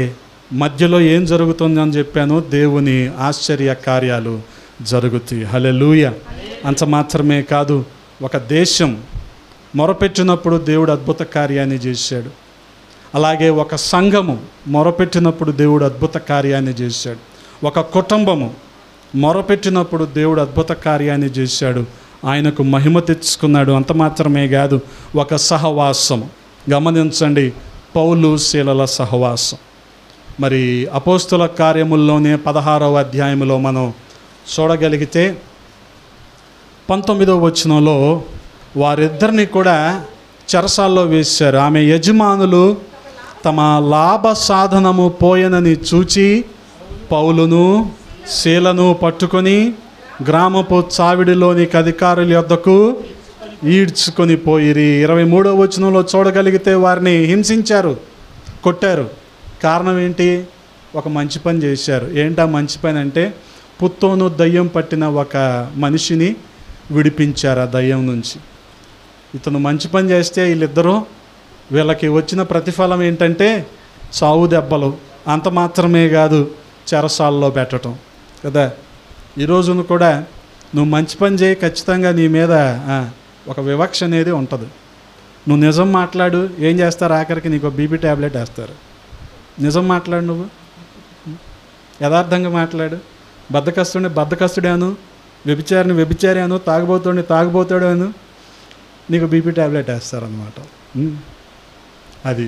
మధ్యలో ఏం జరుగుతుంది అని చెప్పాను, దేవుని ఆశ్చర్య కార్యాలు జరుగుతాయి. హల్లెలూయా. అంత మాత్రమే కాదు, ఒక దేశం మొరపెట్టినప్పుడు దేవుడు అద్భుత కార్యాన్ని చేశాడు. అలాగే ఒక సంఘము మొరపెట్టినప్పుడు దేవుడు అద్భుత కార్యాన్ని చేశాడు. ఒక కుటుంబము మొరపెట్టినప్పుడు దేవుడు అద్భుత కార్యాన్ని చేశాడు, ఆయనకు మహిమ తెచ్చుకున్నాడు. అంత మాత్రమే కాదు, ఒక సహవాసము. గమనించండి, పౌలు శీలల సహవాసం. మరి అపోస్తుల కార్యముల్లోనే 16వ అధ్యాయంలో మనం చూడగలిగితే 19వ వచనంలో వారిద్దరిని కూడా చెరసాల్లో వేశారు. ఆమె యజమానులు తమ లాభ సాధనము పోయనని చూచి పౌలును శీలను పట్టుకొని గ్రామపు చావిడిలోనికి అధికారుల యొద్దకు ఈడ్చుకొని పోయిరి. 23వ వచనంలో చూడగలిగితే వారిని హింసించారు, కొట్టారు. కారణం ఏంటి? ఒక మంచి పని చేశారు. ఏంటా మంచి పని అంటే, పుత్తోను దయ్యం పట్టిన ఒక మనిషిని విడిపించారు ఆ దయ్యం నుంచి. ఇతను మంచి పని చేస్తే వీళ్ళకి వచ్చిన ప్రతిఫలం ఏంటంటే సావు దెబ్బలు. అంత మాత్రమే కాదు, చెరసాల్లో పెట్టడం కదా. ఈరోజును కూడా నువ్వు మంచి పని చేయి, ఖచ్చితంగా నీ మీద ఒక వివక్ష అనేది ఉంటుంది. నువ్వు నిజం మాట్లాడు, ఏం చేస్తారు? ఆఖరికి నీకు బీపీ ట్యాబ్లెట్ వేస్తారు. నిజం మాట్లాడు, నువ్వు యథార్థంగా మాట్లాడు. బద్ధకస్తుడాను, వ్యభిచారాను, తాగుబోతాడాను, నీకు బీపీ ట్యాబ్లెట్ వేస్తారనమాట. అది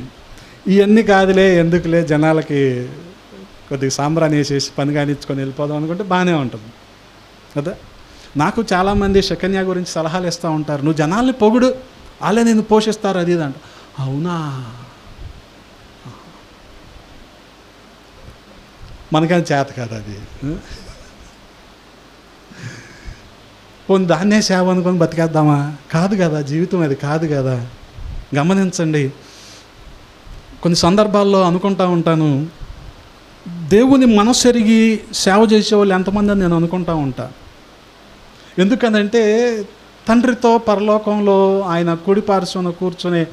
ఇవన్నీ కాదులే, ఎందుకులే జనాలకి కొద్దిగా సాంబ్రాన్ని వేసేసి పని కానిచ్చుకొని వెళ్ళిపోదాం అనుకుంటే బాగానే ఉంటుంది కదా. నాకు చాలామంది శకన్య గురించి సలహాలు ఇస్తూ ఉంటారు. నువ్వు జనాల్ని పొగుడు, వాళ్ళే నేను పోషిస్తారు, అది ఇదంట. అవునా? మనకని చేత కాదు అది. పోనీ దాన్నే సేవ అనుకొని బతికేద్దామా? కాదు కదా, జీవితం అది కాదు కదా. గమనించండి, కొన్ని సందర్భాల్లో అనుకుంటా ఉంటాను, దేవుని మనస్సెరిగి సేవ చేసేవాళ్ళు ఎంతమంది అని నేను అనుకుంటా ఉంటా. ఎందుకనంటే తండ్రితో పరలోకంలో ఆయన కుడి పార్శ్వన కూర్చునే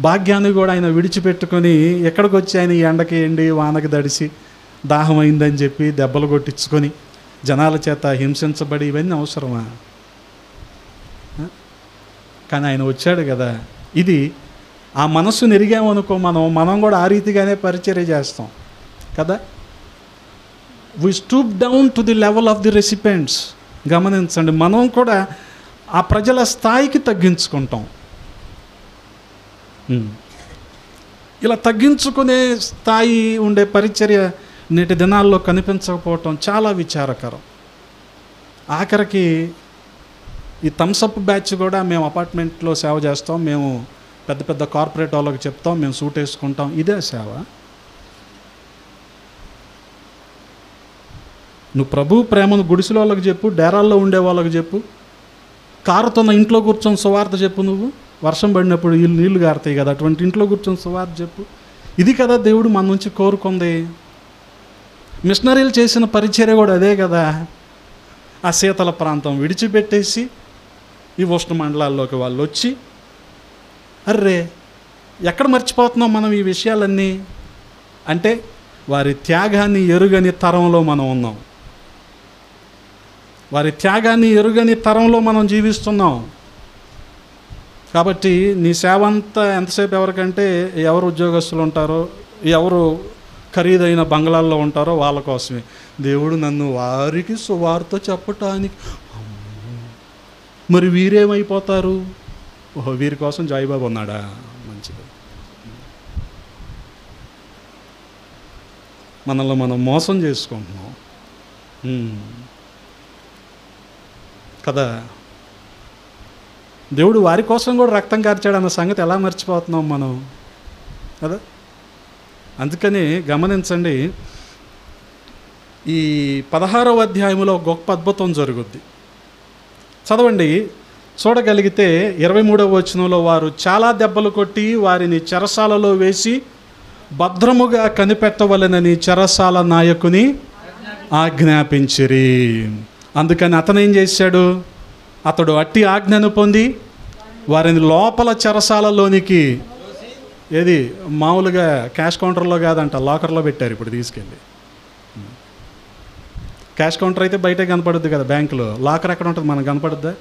భాగ్యాన్ని కూడా ఆయన విడిచిపెట్టుకొని ఎక్కడికి వచ్చి ఆయన ఎండకి ఎండి వానకి దడిసి దాహం అయిందని చెప్పి దెబ్బలు కొట్టించుకొని జనాల చేత హింసించబడి ఇవన్నీ అవసరమా? కానీ ఆయన వచ్చాడు కదా. ఇది ఆ మనస్సు నెరిగామనుకో, మనం కూడా ఆ రీతిగానే పరిచర్య చేస్తాం కదా. We stoop down to the level of the recipients. గమనించండి, మనం కూడా ఆ ప్రజల స్థాయికి తగ్గించుకుంటాం. ఇలా తగ్గించుకునే స్థాయి ఉండే పరిచర్య నేటి దినాల్లో కనిపించకపోవటం చాలా విచారకరం. ఆఖరికి ఈ థమ్సప్ బ్యాచ్ కూడా మేము అపార్ట్మెంట్లో సేవ చేస్తాం, మేము పెద్ద పెద్ద కార్పొరేట్ వాళ్ళకి చెప్తాం, మేము సూట్ వేసుకుంటాం. ఇదే సేవ? నువ్వు ప్రభు ప్రేమను గుడిసెల వాళ్ళకి చెప్పు, డేరాల్లో ఉండే వాళ్ళకి చెప్పు, కారుతున్న ఇంట్లో కూర్చొని సువార్త చెప్పు. నువ్వు వర్షం పడినప్పుడు నీళ్లు కారుతాయి కదా, అటువంటి ఇంట్లో కూర్చొని సువార్త చెప్పు. ఇది కదా దేవుడు మన నుంచి కోరుకుంది. మిషనరీలు చేసిన పరిచర్య కూడా అదే కదా. ఆ శీతల ప్రాంతం విడిచిపెట్టేసి ఈ ఉష్ణ మండలాల్లోకి వాళ్ళు వచ్చి, అర్రే ఎక్కడ మర్చిపోతున్నాం మనం ఈ విషయాలన్నీ అంటే, వారి త్యాగాన్ని ఎరుగని తరంలో మనం ఉన్నాం. వారి త్యాగాన్ని ఎరుగని తరంలో మనం జీవిస్తున్నాం. కాబట్టి నీ సేవ అంతా ఎంతసేపు ఎవరికంటే, ఎవరు ఉద్యోగస్తులు ఉంటారో, ఎవరు ఖరీదైన బంగ్లాల్లో ఉంటారో వాళ్ళ కోసమే. దేవుడు నన్ను వారికి సువార్త చెప్పటానికి. మరి వీరేమైపోతారు? ఓహో, వీరి కోసం జాయిబాబు ఉన్నాడా? మంచిది. మనల్ని మనం మోసం చేసుకుంటున్నాం కదా. దేవుడు వారి కోసం కూడా రక్తం కార్చాడు అన్న సంగతి ఎలా మర్చిపోతున్నాం మనం కదా. అందుకని గమనించండి, ఈ 16వ అధ్యాయంలో గొప్ప అద్భుతం జరుగుద్ది. చదవండి, చూడగలిగితే 23వ వచనంలో, వారు చాలా దెబ్బలు కొట్టి వారిని చెరసాలలో వేసి భద్రముగా కనిపెట్టవలెనని చెరసాల నాయకుని ఆజ్ఞాపించిరి. అందుకని అతను ఏం చేశాడు? అతడు అట్టి ఆజ్ఞను పొంది వారిని లోపల చెరసాలలోనికి, ఏది మామూలుగా క్యాష్ కౌంటర్లో కాదంట, లాకర్లో పెట్టారు ఇప్పుడు తీసుకెళ్ళి. క్యాష్ కౌంటర్ అయితే బయటే కనపడుద్ది కదా బ్యాంకులో, లాకర్ ఎక్కడ ఉంటుంది మనకు కనపడుద్దా?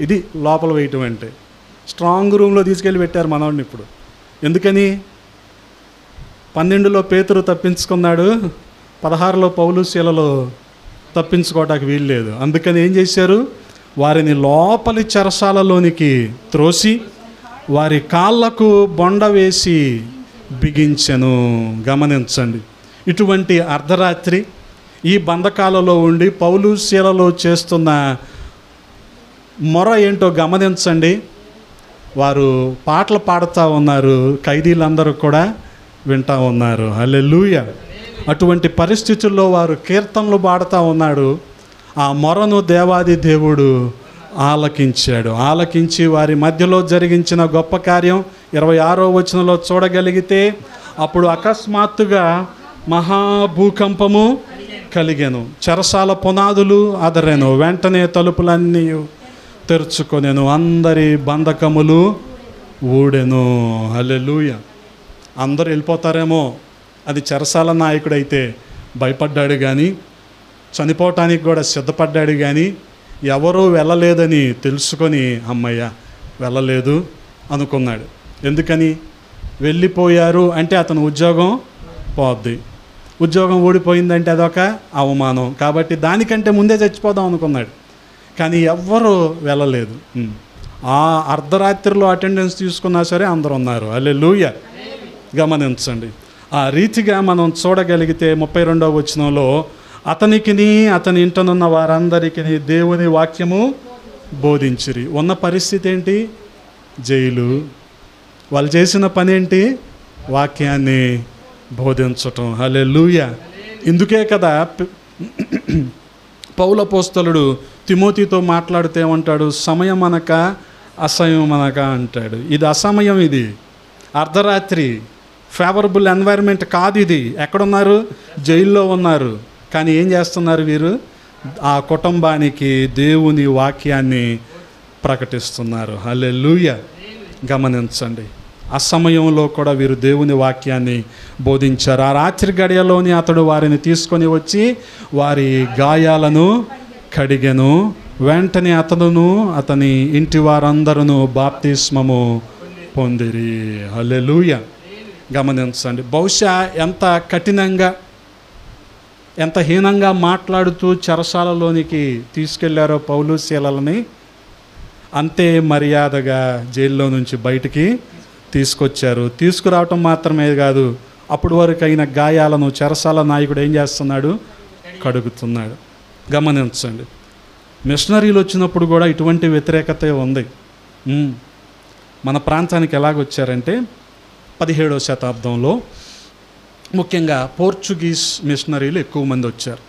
ఇది లోపల వేయటం అంటే. స్ట్రాంగ్ రూమ్లో తీసుకెళ్ళి పెట్టారు మనవాడిని ఇప్పుడు. ఎందుకని? 12లో పేతురు తప్పించుకున్నాడు, 16లో పౌలు శీలలో తప్పించుకోవటానికి వీల్లేదు. అందుకని ఏం చేశారు? వారిని లోపలి చెరసాలలోనికి త్రోసి వారి కాళ్ళకు బొండ వేసి బిగించెను. గమనించండి, ఇటువంటి అర్ధరాత్రి ఈ బంధకాలలో ఉండి పౌలు శీలలో చేస్తున్న మొర ఏంటో గమనించండి. వారు పాటలు పాడుతూ ఉన్నారు, ఖైదీలందరూ కూడా వింటూ ఉన్నారు. హల్లెలూయా. అటువంటి పరిస్థితుల్లో వారు కీర్తనలు పాడుతూ ఉన్నాడు. ఆ మొరను దేవాది దేవుడు ఆలకించాడు. ఆలకించి వారి మధ్యలో జరిగించిన గొప్ప కార్యం 26వ వచనంలో చూడగలిగితే, అప్పుడు అకస్మాత్తుగా మహాభూకంపము కలిగెను, చెరసాల పునాదులు అదరెను, వెంటనే తలుపులన్నీ తెరుచుకొనెను, అందరి బంధకములు ఊడెను. హల్లెలూయా. అందరూ వెళ్ళిపోతారేమో, అది చెరసాల నాయకుడైతే భయపడ్డాడు కానీ, చనిపోవటానికి కూడా సిద్ధపడ్డాడు కానీ, ఎవరూ వెళ్ళలేదని తెలుసుకొని అమ్మయ్య వెళ్ళలేదు అనుకున్నాడు. ఎందుకని? వెళ్ళిపోయారు అంటే అతను ఉద్యోగం పోద్ది, ఉద్యోగం ఊడిపోయిందంటే అదొక అవమానం, కాబట్టి దానికంటే ముందే చచ్చిపోదాం అనుకున్నాడు. కానీ ఎవ్వరూ వెళ్ళలేదు. ఆ అర్ధరాత్రిలో అటెండెన్స్ తీసుకున్నా సరే అందరూ ఉన్నారు. హల్లెలూయా. గమనించండి, ఆ రీతిగా మనం చూడగలిగితే 32వ వచనంలో, అతనికిని అతని ఇంటనున్న వారందరికీ దేవుని వాక్యము బోధించిరి. ఉన్న పరిస్థితి ఏంటి? జైలు. వాళ్ళు చేసిన పని ఏంటి? వాక్యాన్ని బోధించటం. హల్లెలూయా. ఇందుకే కదా పౌలు అపోస్తలుడు తిమోతితో మాట్లాడితే ఏమంటాడు? సమయం అనక అసమయం అనక అంటాడు. ఇది అసమయం, ఇది అర్ధరాత్రి, ఫేవరబుల్ ఎన్వైర్న్మెంట్ కాదు ఇది. ఎక్కడున్నారు? జైల్లో ఉన్నారు. కానీ ఏం చేస్తున్నారు వీరు? ఆ కుటుంబానికి దేవుని వాక్యాన్ని ప్రకటిస్తున్నారు. హల్లెలూయా. గమనించండి, ఆ సమయంలో కూడా వీరు దేవుని వాక్యాన్ని బోధించారు. ఆ రాత్రి గడియలోని అతడు వారిని తీసుకొని వచ్చి వారి గాయాలను కడిగెను. వెంటనే అతడును అతని ఇంటి వారందరూ బాప్తిస్మము పొందిరి. హల్లెలూయా. గమనించండి, బహుశా ఎంత కఠినంగా, ఎంత హీనంగా మాట్లాడుతూ చెరసాలలోనికి తీసుకెళ్లారో పౌలు శీలలని, అంతే మర్యాదగా జైల్లో నుంచి బయటికి తీసుకొచ్చారు. తీసుకురావటం మాత్రమే కాదు, అప్పుడు వరకు అయిన గాయాలను చెరసాల నాయకుడు ఏం చేస్తున్నాడు? కడుగుతున్నాడు. గమనించండి, మిషనరీలు వచ్చినప్పుడు కూడా ఇటువంటి వ్యతిరేకత ఉంది. మన ప్రాంతానికి ఎలాగొచ్చారంటే 17వ శతాబ్దంలో ముఖ్యంగా పోర్చుగీస్ మిషనరీలు ఎక్కువ మంది వచ్చారు.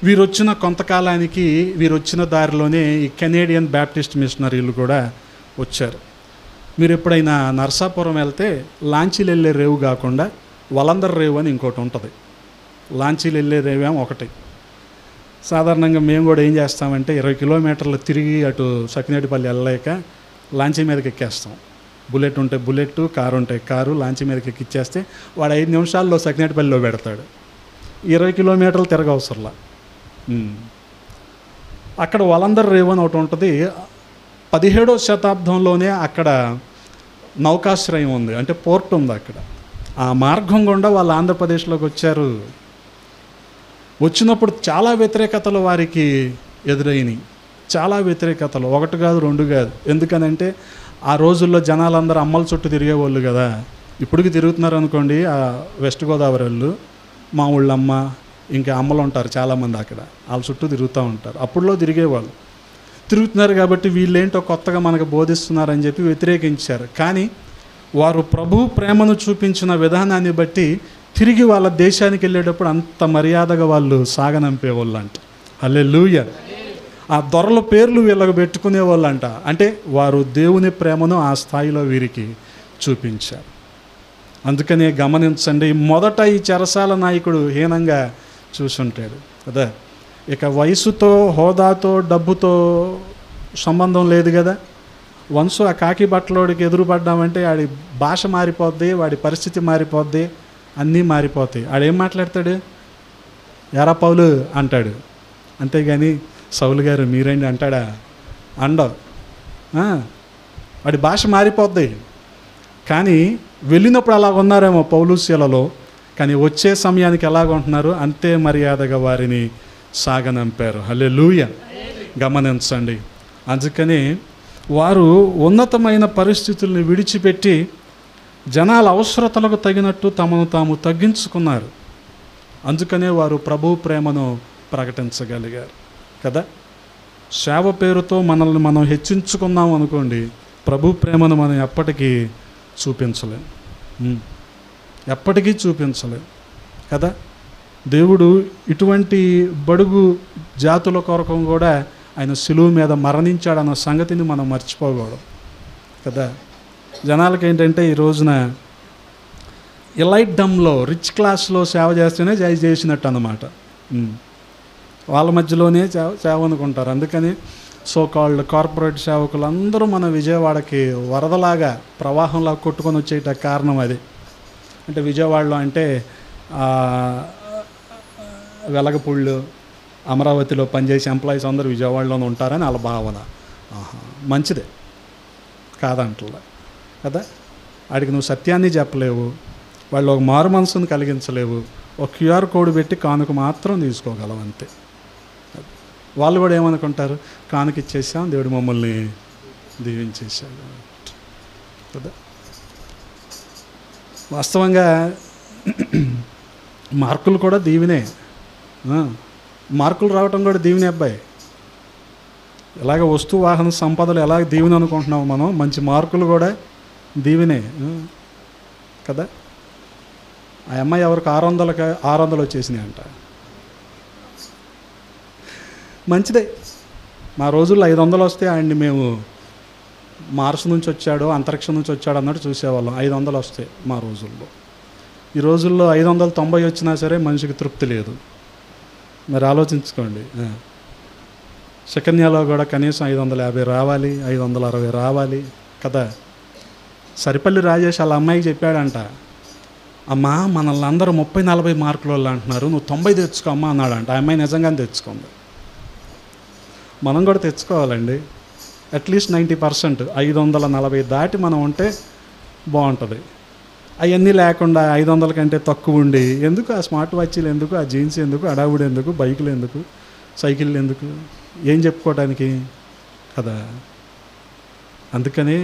వీరు వచ్చిన కొంతకాలానికి, వీరు వచ్చిన దారిలోనే ఈ కెనేడియన్ బ్యాప్టిస్ట్ మిషనరీలు కూడా వచ్చారు. మీరు ఎప్పుడైనా నర్సాపురం వెళ్తే లాంచీలు వెళ్ళే రేవు కాకుండా వలందర్ రేవు అని ఇంకోటి ఉంటుంది. లాంచీలు వెళ్ళేదేమో ఒకటి. సాధారణంగా మేము కూడా ఏం చేస్తామంటే 20 కిలోమీటర్లు తిరిగి అటు సకినేటిపల్లి వెళ్ళలేక లాంచీ మీదకి ఎక్కేస్తాం. బుల్లెట్ ఉంటే బుల్లెట్, కారు ఉంటే కారు, లాంచీ మీదకి ఎక్కిచ్చేస్తే వాడు 5 నిమిషాల్లో సకినేటిపల్లిలో పెడతాడు. 20 కిలోమీటర్లు తిరగవసరంలా. అక్కడ వలందర్ రేవ్ అని ఒకటి ఉంటుంది. 17వ శతాబ్దంలోనే అక్కడ నౌకాశ్రయం ఉంది, అంటే పోర్ట్ ఉంది అక్కడ. ఆ మార్గం గుండా వాళ్ళు ఆంధ్రప్రదేశ్లోకి వచ్చారు. వచ్చినప్పుడు చాలా వ్యతిరేకతలు వారికి ఎదురైనవి, చాలా వ్యతిరేకతలు, 1 కాదు 2 కాదు. ఎందుకనంటే ఆ రోజుల్లో జనాలందరూ అమ్మల చుట్టూ తిరిగేవాళ్ళు కదా. ఇప్పటికి తిరుగుతున్నారు అనుకోండి, ఆ వెస్ట్ గోదావరి వాళ్ళు, మా ఊళ్ళమ్మ, ఇంకా అమ్మలు ఉంటారు చాలామంది అక్కడ, వాళ్ళ చుట్టూ తిరుగుతూ ఉంటారు. అప్పుడులో తిరిగేవాళ్ళు. తిరుగుతున్నారు కాబట్టి వీళ్ళేంటో కొత్తగా మనకు బోధిస్తున్నారని చెప్పి వ్యతిరేకించారు. కానీ వారు ప్రభు ప్రేమను చూపించిన విధానాన్ని బట్టి తిరిగి వాళ్ళ దేశానికి వెళ్ళేటప్పుడు అంత మర్యాదగా వాళ్ళు సాగనంపేవాళ్ళు అంట. హల్లెలూయా. ఆ దొరల పేర్లు వీళ్ళకు పెట్టుకునేవాళ్ళు అంట. అంటే వారు దేవుని ప్రేమను ఆ స్థాయిలో వీరికి చూపించారు. అందుకనే గమనించండి, మొదట ఈ చెరసాల నాయకుడు హీనంగా చూసుంటాడు కదా. ఇక వయసుతో, హోదాతో, డబ్బుతో సంబంధం లేదు కదా. వన్స్ ఆ కాకి బట్టలోడికి ఎదురుపడ్డామంటే వాడి భాష మారిపోద్ది, వాడి పరిస్థితి మారిపోద్ది, అన్నీ మారిపోతాయి. ఆడేం మాట్లాడతాడు? ఎరా పౌలు అంటాడు. అంతేగాని సౌలు గారు మీరేంటి అంటాడా? అండవు. వాడి భాష మారిపోద్ది. కానీ వెళ్ళినప్పుడు అలా ఉన్నారేమో పౌలు శీలలో, కానీ వచ్చే సమయానికి ఎలాగుంటున్నారు అంతే మర్యాదగా వారిని సాగనంపారు. హల్లెలూయా. గమనించండి. అందుకని వారు ఉన్నతమైన పరిస్థితుల్ని విడిచిపెట్టి జనాల అవసరతలకు తగినట్టు తమను తాము తగ్గించుకున్నారు. అందుకనే వారు ప్రభు ప్రేమను ప్రకటించగలిగారు కదా. సేవ పేరుతో మనల్ని మనం హెచ్చించుకున్నాం అనుకోండి, ప్రభు ప్రేమను మనం ఎప్పటికీ చూపించలేం, ఎప్పటికీ చూపించలేం కదా. దేవుడు ఇటువంటి బడుగు జాతుల కొరకు కూడా ఆయన సిలువ మీద మరణించాడన్న సంగతిని మనం మర్చిపోకూడదు కదా. జనాలకి ఏంటంటే ఈ రోజున ఎలైట్డంలో రిచ్ క్లాస్లో సేవ చేస్తేనే చేసినట్టు అన్నమాట. వాళ్ళ మధ్యలోనే సేవ అనుకుంటారు. అందుకని సో కాల్డ్ కార్పొరేట్ సేవకులు అందరూ మన విజయవాడకి వరదలాగా ప్రవాహంలా కొట్టుకొని వచ్చేట కారణం అది. అంటే విజయవాడలో అంటే వెలగపూళ్ళు, అమరావతిలో పనిచేసే ఎంప్లాయీస్ అందరూ విజయవాడలోనే ఉంటారని వాళ్ళ భావన. మంచిదే కాదంటలే కదా. వాడికి నువ్వు సత్యాన్ని చెప్పలేవు, వాళ్ళు ఒక మారు మనసును కలిగించలేవు, ఒక క్యూఆర్ కోడ్ పెట్టి కానుక మాత్రం తీసుకోగలవు అంతే. వాళ్ళు కూడా ఏమనుకుంటారు, కానుక ఇచ్చేసాం, దేవుడు మమ్మల్ని దీవించేసాడు కదా. వాస్తవంగా మార్కులు కూడా దీవినే, మార్కులు రావటం కూడా దీవినే అబ్బాయి. ఎలాగ వస్తు వాహన సంపదలు ఎలాగ దీవెన అనుకుంటున్నాము మనం, మంచి మార్కులు కూడా దీవెనే కదా. ఆ అమ్మాయి ఎవరికి 600 వచ్చేసినాయి అంట. మంచిదే. మా రోజుల్లో 500 వస్తే ఆయన్ని మేము మార్స్ నుంచి వచ్చాడు, అంతరిక్షం నుంచి వచ్చాడు అన్నట్టు చూసేవాళ్ళం. 500 వస్తాయి మా రోజుల్లో. ఈ రోజుల్లో 590 వచ్చినా సరే మనిషికి తృప్తి లేదు. మరి ఆలోచించుకోండి. శకన్యాలో కూడా కనీసం 550 రావాలి, 560 రావాలి కదా. సరిపల్లి రాజేష్ వాళ్ళ అమ్మాయికి చెప్పాడంట, అమ్మా మనల్ని అందరూ 30-40 మార్కుల వాళ్ళు అంటున్నారు, నువ్వు 90 తెచ్చుకో అమ్మా అన్నాడంట. ఆ అమ్మాయి నిజంగానే తెచ్చుకుంది. మనం కూడా తెచ్చుకోవాలండి. అట్లీస్ట్ 90%, 540 దాటి మనం ఉంటే బాగుంటుంది. అవన్నీ లేకుండా 500 కంటే తక్కువ ఉండి ఎందుకు ఆ స్మార్ట్ వాచీలు ఎందుకు, ఆ జీన్స్ ఎందుకు, అడావుడు ఎందుకు, బైకులు ఎందుకు, సైకిళ్ళు ఎందుకు, ఏం చెప్పుకోవడానికి కదా. అందుకని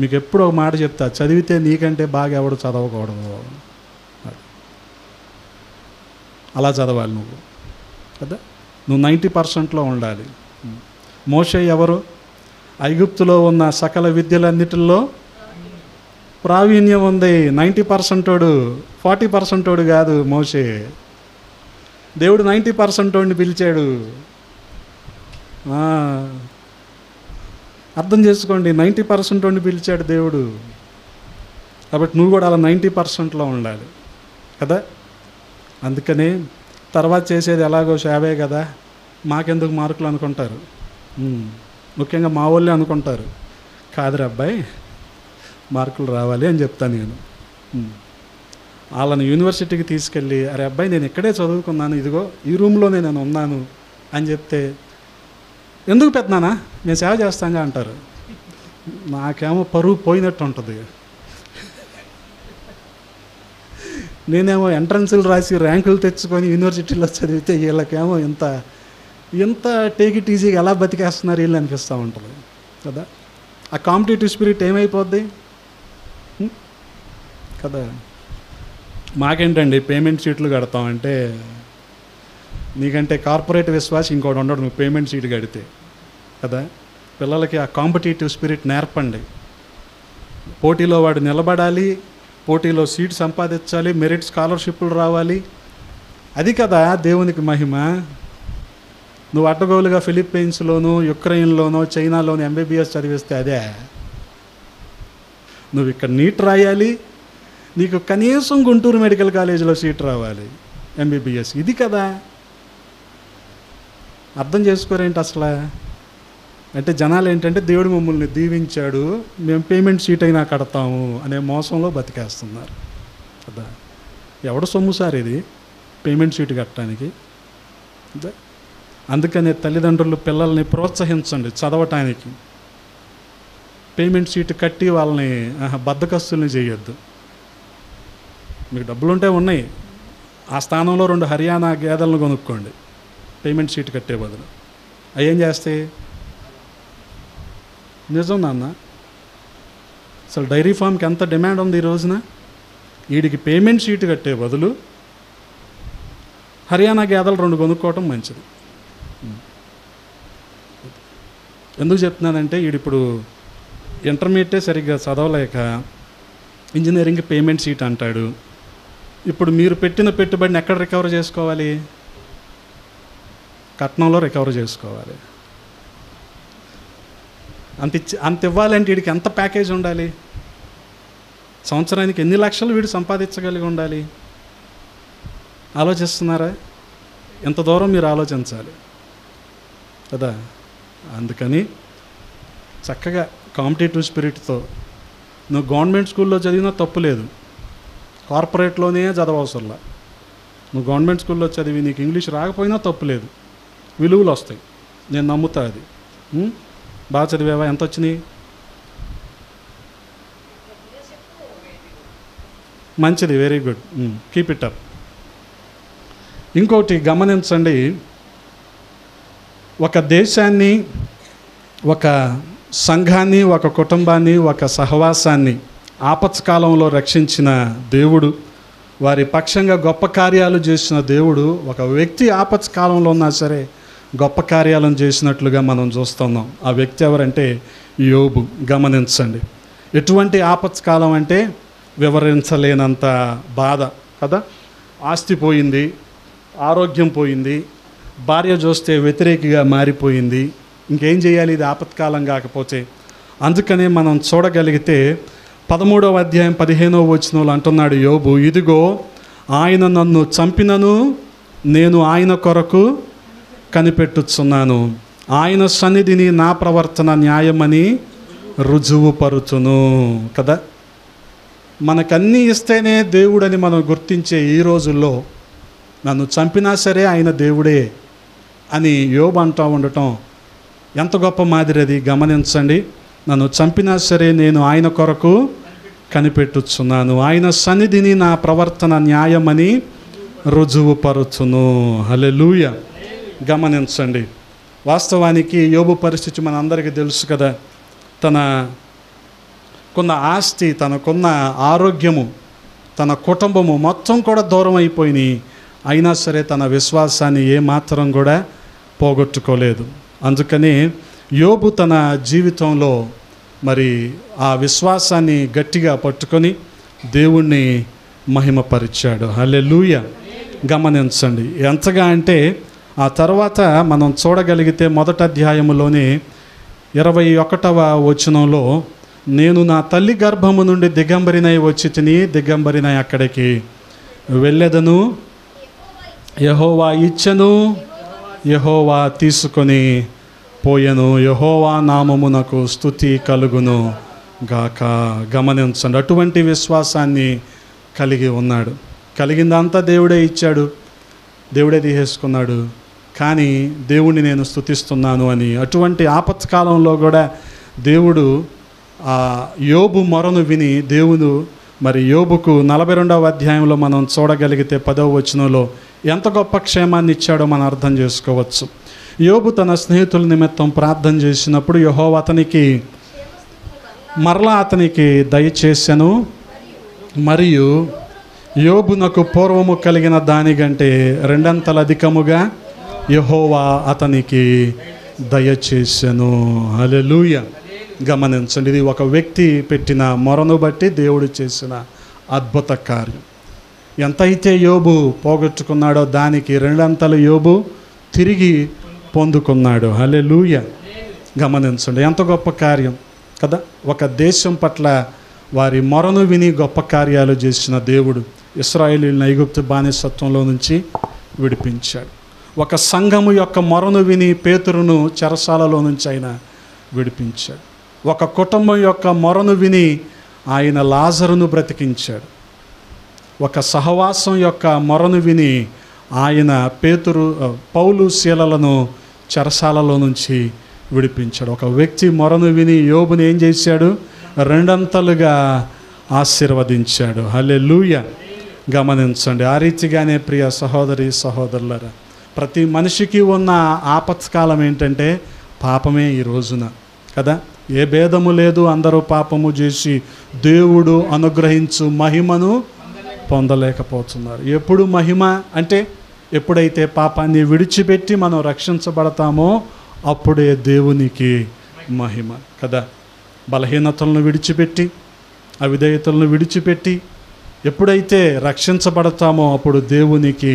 మీకు ఎప్పుడు ఒక మాట చెప్తా, చదివితే నీకంటే బాగా ఎవడు చదవకూడదు, అలా చదవాలి నువ్వు కదా. నువ్వు 90%లో ఉండాలి. మోషే ఎవరు? ఐగుప్తులో ఉన్న సకల విద్యలన్నిటిల్లో ప్రావీణ్యం ఉంది. 90% 40% కాదు మోషే. దేవుడు 90% పిలిచాడు. అర్థం చేసుకోండి, 90% పిలిచాడు దేవుడు. కాబట్టి నువ్వు కూడా అలా 90%లో ఉండాలి కదా. అందుకని తర్వాత చేసేది ఎలాగో షాబే కదా, మాకెందుకు మార్కులు అనుకుంటారు. ముఖ్యంగా మా వాళ్ళే అనుకుంటారు, కాదురా అబ్బాయి మార్కులు రావాలి అని చెప్తాను నేను. వాళ్ళని యూనివర్సిటీకి తీసుకెళ్ళి, అరే అబ్బాయి నేను ఇక్కడే చదువుకున్నాను, ఇదిగో ఈ రూమ్లోనే నేను ఉన్నాను అని చెప్తే, ఎందుకు పెద్దనానా నేను సేవ చేస్తాగా అంటారు. నాకేమో పరువు పోయినట్టు ఉంటుంది. నేనేమో ఎంట్రన్స్లు రాసి ర్యాంకులు తెచ్చుకొని యూనివర్సిటీలో చదివితే వీళ్ళకేమో ఇంత టేక్ ఇట్ ఈజీగా ఎలా బతికేస్తున్నారు వీళ్ళు అనిపిస్తూ ఉంటుంది కదా. ఆ కాంపిటేటివ్ స్పిరిట్ ఏమైపోద్ది కదా. మాకేంటండి పేమెంట్ షీట్లు కడతామంటే, నీకంటే కార్పొరేట్ విశ్వాసం ఇంకోటి ఉండడు నువ్వు పేమెంట్ షీట్ కడితే కదా. పిల్లలకి ఆ కాంపిటేటివ్ స్పిరిట్ నేర్పండి. పోటీలో వాడు నిలబడాలి, పోటీలో సీట్ సంపాదించాలి, మెరిట్ స్కాలర్షిప్లు రావాలి. అది కదా దేవునికి మహిమ. నువ్వు అడ్డగోలుగా ఫిలిప్పీన్స్లోనూ, యుక్రెయిన్లోనో, చైనాలోనూ ఎంబీబీఎస్ చదివిస్తే అదే. నువ్వు ఇక్కడ నీట్ రాయాలి, నీకు కనీసం గుంటూరు మెడికల్ కాలేజీలో సీట్ రావాలి ఎంబీబీఎస్. ఇది కదా. అర్థం చేసుకోరేంటి అసలు? అంటే జనాలు ఏంటంటే దేవుడు మమ్మల్ని దీవించాడు, మేము పేమెంట్ షీట్ అయినా కడతాము అనే మోసంలో బతికేస్తున్నారు కదా. ఎవడు సొమ్ము సార్ ఇది పేమెంట్ షీట్ కట్టడానికి? అందుకనే తల్లిదండ్రులు పిల్లల్ని ప్రోత్సహించండి చదవటానికి. పేమెంట్ షీట్ కట్టి వాళ్ళని బద్దకస్తుల్ని చేయొద్దు. మీకు డబ్బులుంటే ఉన్నాయి, ఆ స్థానంలో 2 హర్యానా గేదెలను కొనుక్కోండి పేమెంట్ షీట్ కట్టే బదులు. అవి ఏం చేస్తాయి? నిజం నాన్న, అసలు డైరీ ఫామ్కి ఎంత డిమాండ్ ఉంది ఈ రోజున. వీడికి పేమెంట్ షీట్ కట్టే బదులు హర్యానా గేదెలు 2 కొనుక్కోవటం మంచిది. ఎందుకు చెప్తున్నానంటే, వీడిప్పుడు ఇంటర్మీడియటే సరిగ్గా చదవలేక ఇంజనీరింగ్ పేమెంట్ షీట్ అంటాడు. ఇప్పుడు మీరు పెట్టిన పెట్టుబడిని ఎక్కడ రికవర్ చేసుకోవాలి? కట్నంలో రికవర్ చేసుకోవాలి. అంత ఇవ్వాలంటే వీడికి ఎంత ప్యాకేజ్ ఉండాలి? సంవత్సరానికి ఎన్ని లక్షలు వీడు సంపాదించగలిగి ఉండాలి? ఆలోచిస్తున్నారా? ఎంత దూరం మీరు ఆలోచించాలి కదా. అందుకని చక్కగా కాంపిటేటివ్ స్పిరిట్తో నువ్వు గవర్నమెంట్ స్కూల్లో చదివినా తప్పు లేదు, కార్పొరేట్లోనే చదవవసరంలా. నువ్వు గవర్నమెంట్ స్కూల్లో చదివి నీకు ఇంగ్లీష్ రాకపోయినా తప్పు లేదు, విలువలు వస్తాయి, నేను నమ్ముతా అది. బాగా చదివావా? ఎంత వచ్చినాయి? మంచిది, very good, keep it up. ఇంకోటి గమనించండి, ఒక దేశాన్ని, ఒక సంఘాన్ని, ఒక కుటుంబాన్ని, ఒక సహవాసాన్ని ఆపత్కాలంలో రక్షించిన దేవుడు, వారి పక్షంగా గొప్ప కార్యాలు చేసిన దేవుడు, ఒక వ్యక్తి ఆపత్కాలంలో ఉన్నా సరే గొప్ప కార్యాలను చేసినట్లుగా మనం చూస్తున్నాం. ఆ వ్యక్తి ఎవరంటే యోబు. గమనించండి, ఎటువంటి ఆపత్కాలం అంటే వివరించలేనంత బాధ కదా. ఆస్తి పోయింది, ఆరోగ్యం పోయింది, భార్య చూస్తే వ్యతిరేకిగా మారిపోయింది. ఇంకేం చేయాలి ఇది ఆపత్కాలం కాకపోతే? అందుకనే మనం చూడగలిగితే 13వ అధ్యాయం 15వ వచనంలో అంటున్నాడు యోబు, ఇదిగో ఆయన నన్ను చంపినను నేను ఆయన కొరకు కనిపెట్టుచున్నాను, ఆయన సన్నిధిని నా ప్రవర్తన న్యాయమని రుజువుపరుచును కదా. మనకన్నీ ఇస్తేనే దేవుడని మనం గుర్తించే ఈ రోజుల్లో నన్ను చంపినా సరే ఆయన దేవుడే అని యోబు అంటూ ఉండటం ఎంత గొప్ప మాదిరి అది. గమనించండి, నన్ను చంపినా సరే నేను ఆయన కొరకు కనిపెట్టుచున్నాను, ఆయన సన్నిధిని నా ప్రవర్తన న్యాయమని రుజువుపరుచును. హల్లెలూయా. గమనించండి, వాస్తవానికి యోబు పరిస్థితి మనందరికీ తెలుసు కదా. తనకున్న ఆస్తి, తనకున్న ఆరోగ్యము, తన కుటుంబము మొత్తం కూడా దూరం అయిపోయినాయి. అయినా సరే తన విశ్వాసాన్ని ఏమాత్రం కూడా పోగొట్టుకోలేదు. అందుకని యోబు తన జీవితంలో మరి ఆ విశ్వాసాన్ని గట్టిగా పట్టుకొని దేవుణ్ణి మహిమపరిచాడు. హల్లెలూయా. గమనించండి ఎంతగా అంటే, ఆ తర్వాత మనం చూడగలిగితే 1వ అధ్యాయములోనే 21వ వచనంలో, నేను నా తల్లి గర్భము నుండి దిగంబరినై వచ్చి తిని దిగంబరినై అక్కడికి వెళ్ళెదను, యెహోవా ఇచ్చెను, యెహోవా తీసుకొని పోయెను, యెహోవా నామమునకు స్తుతి కలుగును గాక. గమనించండి, అటువంటి విశ్వాసాన్ని కలిగి ఉన్నాడు. కలిగిందంతా దేవుడే ఇచ్చాడు, దేవుడే తీసేసుకున్నాడు. కానీ దేవుణ్ణి నేను స్తుతిస్తున్నాను అని అటువంటి ఆపత్కాలంలో కూడా దేవుడు యోబు మొరను విని దేవుడు మరి యోబుకు 42వ అధ్యాయంలో మనం చూడగలిగితే 10వ వచనంలో ఎంత గొప్ప క్షేమాన్ని ఇచ్చాడో మనం అర్థం చేసుకోవచ్చు. యోబు తన స్నేహితుల నిమిత్తం ప్రార్థన చేసినప్పుడు యెహోవా మరలా అతనికి దయచేసెను, మరియు యోబునకు పూర్వము కలిగిన దానికంటే 2 అధికముగా యెహోవా అతనికి దయచేసెను. హల్లెలూయా. గమనించండి, ఇది ఒక వ్యక్తి పెట్టిన మొరను బట్టి దేవుడు చేసిన అద్భుత కార్యం. ఎంతైతే యోబు పోగొట్టుకున్నాడో దానికి 2 యోబు తిరిగి పొందుకున్నాడు. హల్లెలూయా. గమనించండి, ఎంత గొప్ప కార్యం కదా. ఒక దేశం పట్ల వారి మొరను విని గొప్ప కార్యాలు చేసిన దేవుడు ఇశ్రాయేలీయులను ఐగుప్తు బానిసత్వంలో నుంచి విడిపించాడు. ఒక సంఘము యొక్క మొరను విని పేతురును చెరసాలలో నుంచి ఆయన విడిపించాడు. ఒక కుటుంబం యొక్క మొరను విని ఆయన లాజరును బ్రతికించాడు. ఒక సహవాసం యొక్క మొరను విని ఆయన పౌలు శీలలను చెరసాలలో నుంచి విడిపించాడు. ఒక వ్యక్తి మొరను విని యోబుని ఏం చేశాడు? 2 ఆశీర్వదించాడు. హల్లెలూయా. గమనించండి, ఆ రీతిగానే ప్రియ సహోదరి సహోదరులారా, ప్రతి మనిషికి ఉన్న ఆపత్కాలం ఏంటంటే పాపమే ఈ రోజున కదా. ఏ భేదము లేదు, అందరూ పాపము చేసి దేవుడు అనుగ్రహించు మహిమను పొందలేకపోతున్నారు. ఎప్పుడు మహిమ అంటే ఎప్పుడైతే పాపాన్ని విడిచిపెట్టి మనం రక్షించబడతామో అప్పుడే దేవునికి మహిమ కదా. బలహీనతలను విడిచిపెట్టి అవిధేయతలను విడిచిపెట్టి ఎప్పుడైతే రక్షించబడతామో అప్పుడు దేవునికి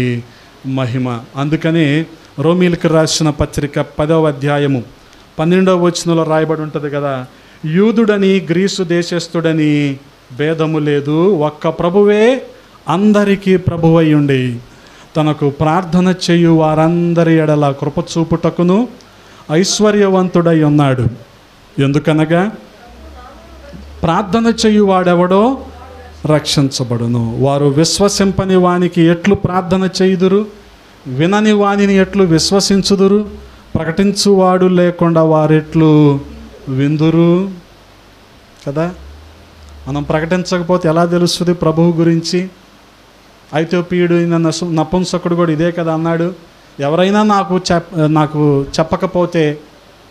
మహిమ. అందుకనే రోమీలకు రాసిన పత్రిక 10వ అధ్యాయము 12వ వచనంలో రాయబడి ఉంటుంది కదా, యూదుడని గ్రీసు దేశస్థుడని భేదము లేదు, ఒక్క ప్రభువే అందరికీ ప్రభువై ఉండి తనకు ప్రార్థన చేయు వారందరి ఎడల కృప చూపుటకును ఐశ్వర్యవంతుడై ఉన్నాడు. ఎందుకనగా ప్రార్థన చేయువాడెవడో రక్షించబడును. వారు విశ్వసింపని వానికి ఎట్లు ప్రార్థన చేయుదురు, వినని వానిని ఎట్లు విశ్వసించుదురు, ప్రకటించువాడు లేకుండా వారెట్లు విందురు కదా. మనం ప్రకటించకపోతే ఎలా తెలుస్తుంది ప్రభువు గురించి? ఐథియోపియుడు నపుంసకుడు కూడా ఇదే కదా అన్నాడు. ఎవరైనా నాకు చెప్పకపోతే,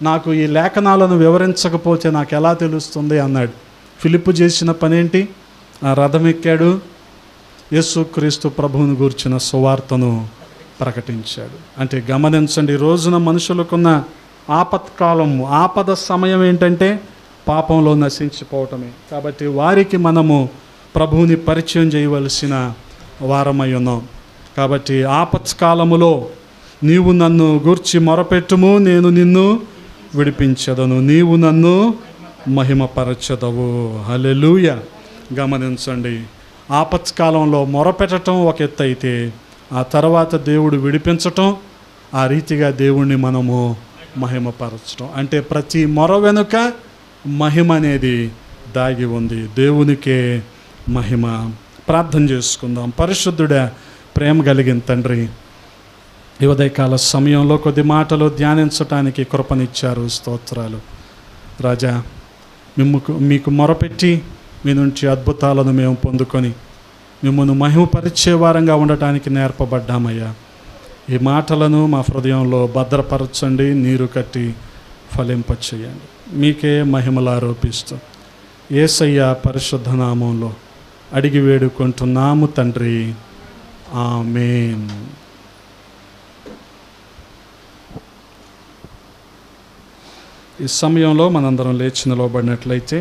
నాకు ఈ లేఖనాలను వివరించకపోతే నాకు ఎలా తెలుస్తుంది అన్నాడు. ఫిలిప్పు చేసిన పనేంటి? ఆ రథం ఎక్కాడు, యేసుక్రీస్తు ప్రభువుని గూర్చిన సువార్తను ప్రకటించాడు. అంటే గమనించండి, రోజున మనుషులకున్న ఆపత్కాలం, ఆపద సమయం ఏంటంటే పాపంలో నశించిపోవటమే. కాబట్టి వారికి మనము ప్రభువుని పరిచయం చేయవలసిన వారమై ఉన్నాం. కాబట్టి ఆపత్కాలములో నీవు నన్ను గూర్చి మొరపెట్టుము, నేను నిన్ను విడిపించదను, నీవు నన్ను మహిమపరచదవు. హల్లెలూయా. గమనించండి, ఆపత్కాలంలో మొరపెట్టడం ఒక ఎత్తు అయితే ఆ తర్వాత దేవుడు విడిపించటం, ఆ రీతిగా దేవుణ్ణి మనము మహిమపరచడం. అంటే ప్రతి మొర వెనుక మహిమ అనేది దాగి ఉంది. దేవునికే మహిమ. ప్రార్థన చేసుకుందాం. పరిశుద్ధుడా, ప్రేమ కలిగిన తండ్రి, ఈ ఉదయకాల సమయంలో కొద్ది మాటలు ధ్యానించటానికి కృపనిచ్చారు. స్తోత్రాలు రాజా. మీకు మొరపెట్టి మీ నుంచి అద్భుతాలను మేము పొందుకొని మిమ్మల్ని మహిమపరిచే వారంగా ఉండటానికి నేర్పబడ్డామయ్యా. ఈ మాటలను మా హృదయంలో భద్రపరచండి, నీరు కట్టి ఫలింపచేయండి. మీకే మహిమలు ఆరోపిస్తూ యేసయ్య పరిశుద్ధ నామంలో అడిగి వేడుకుంటున్నాము తండ్రి. ఆమేన్. ఈ సమయంలో మనందరం లేచి నిలవబడినట్లయితే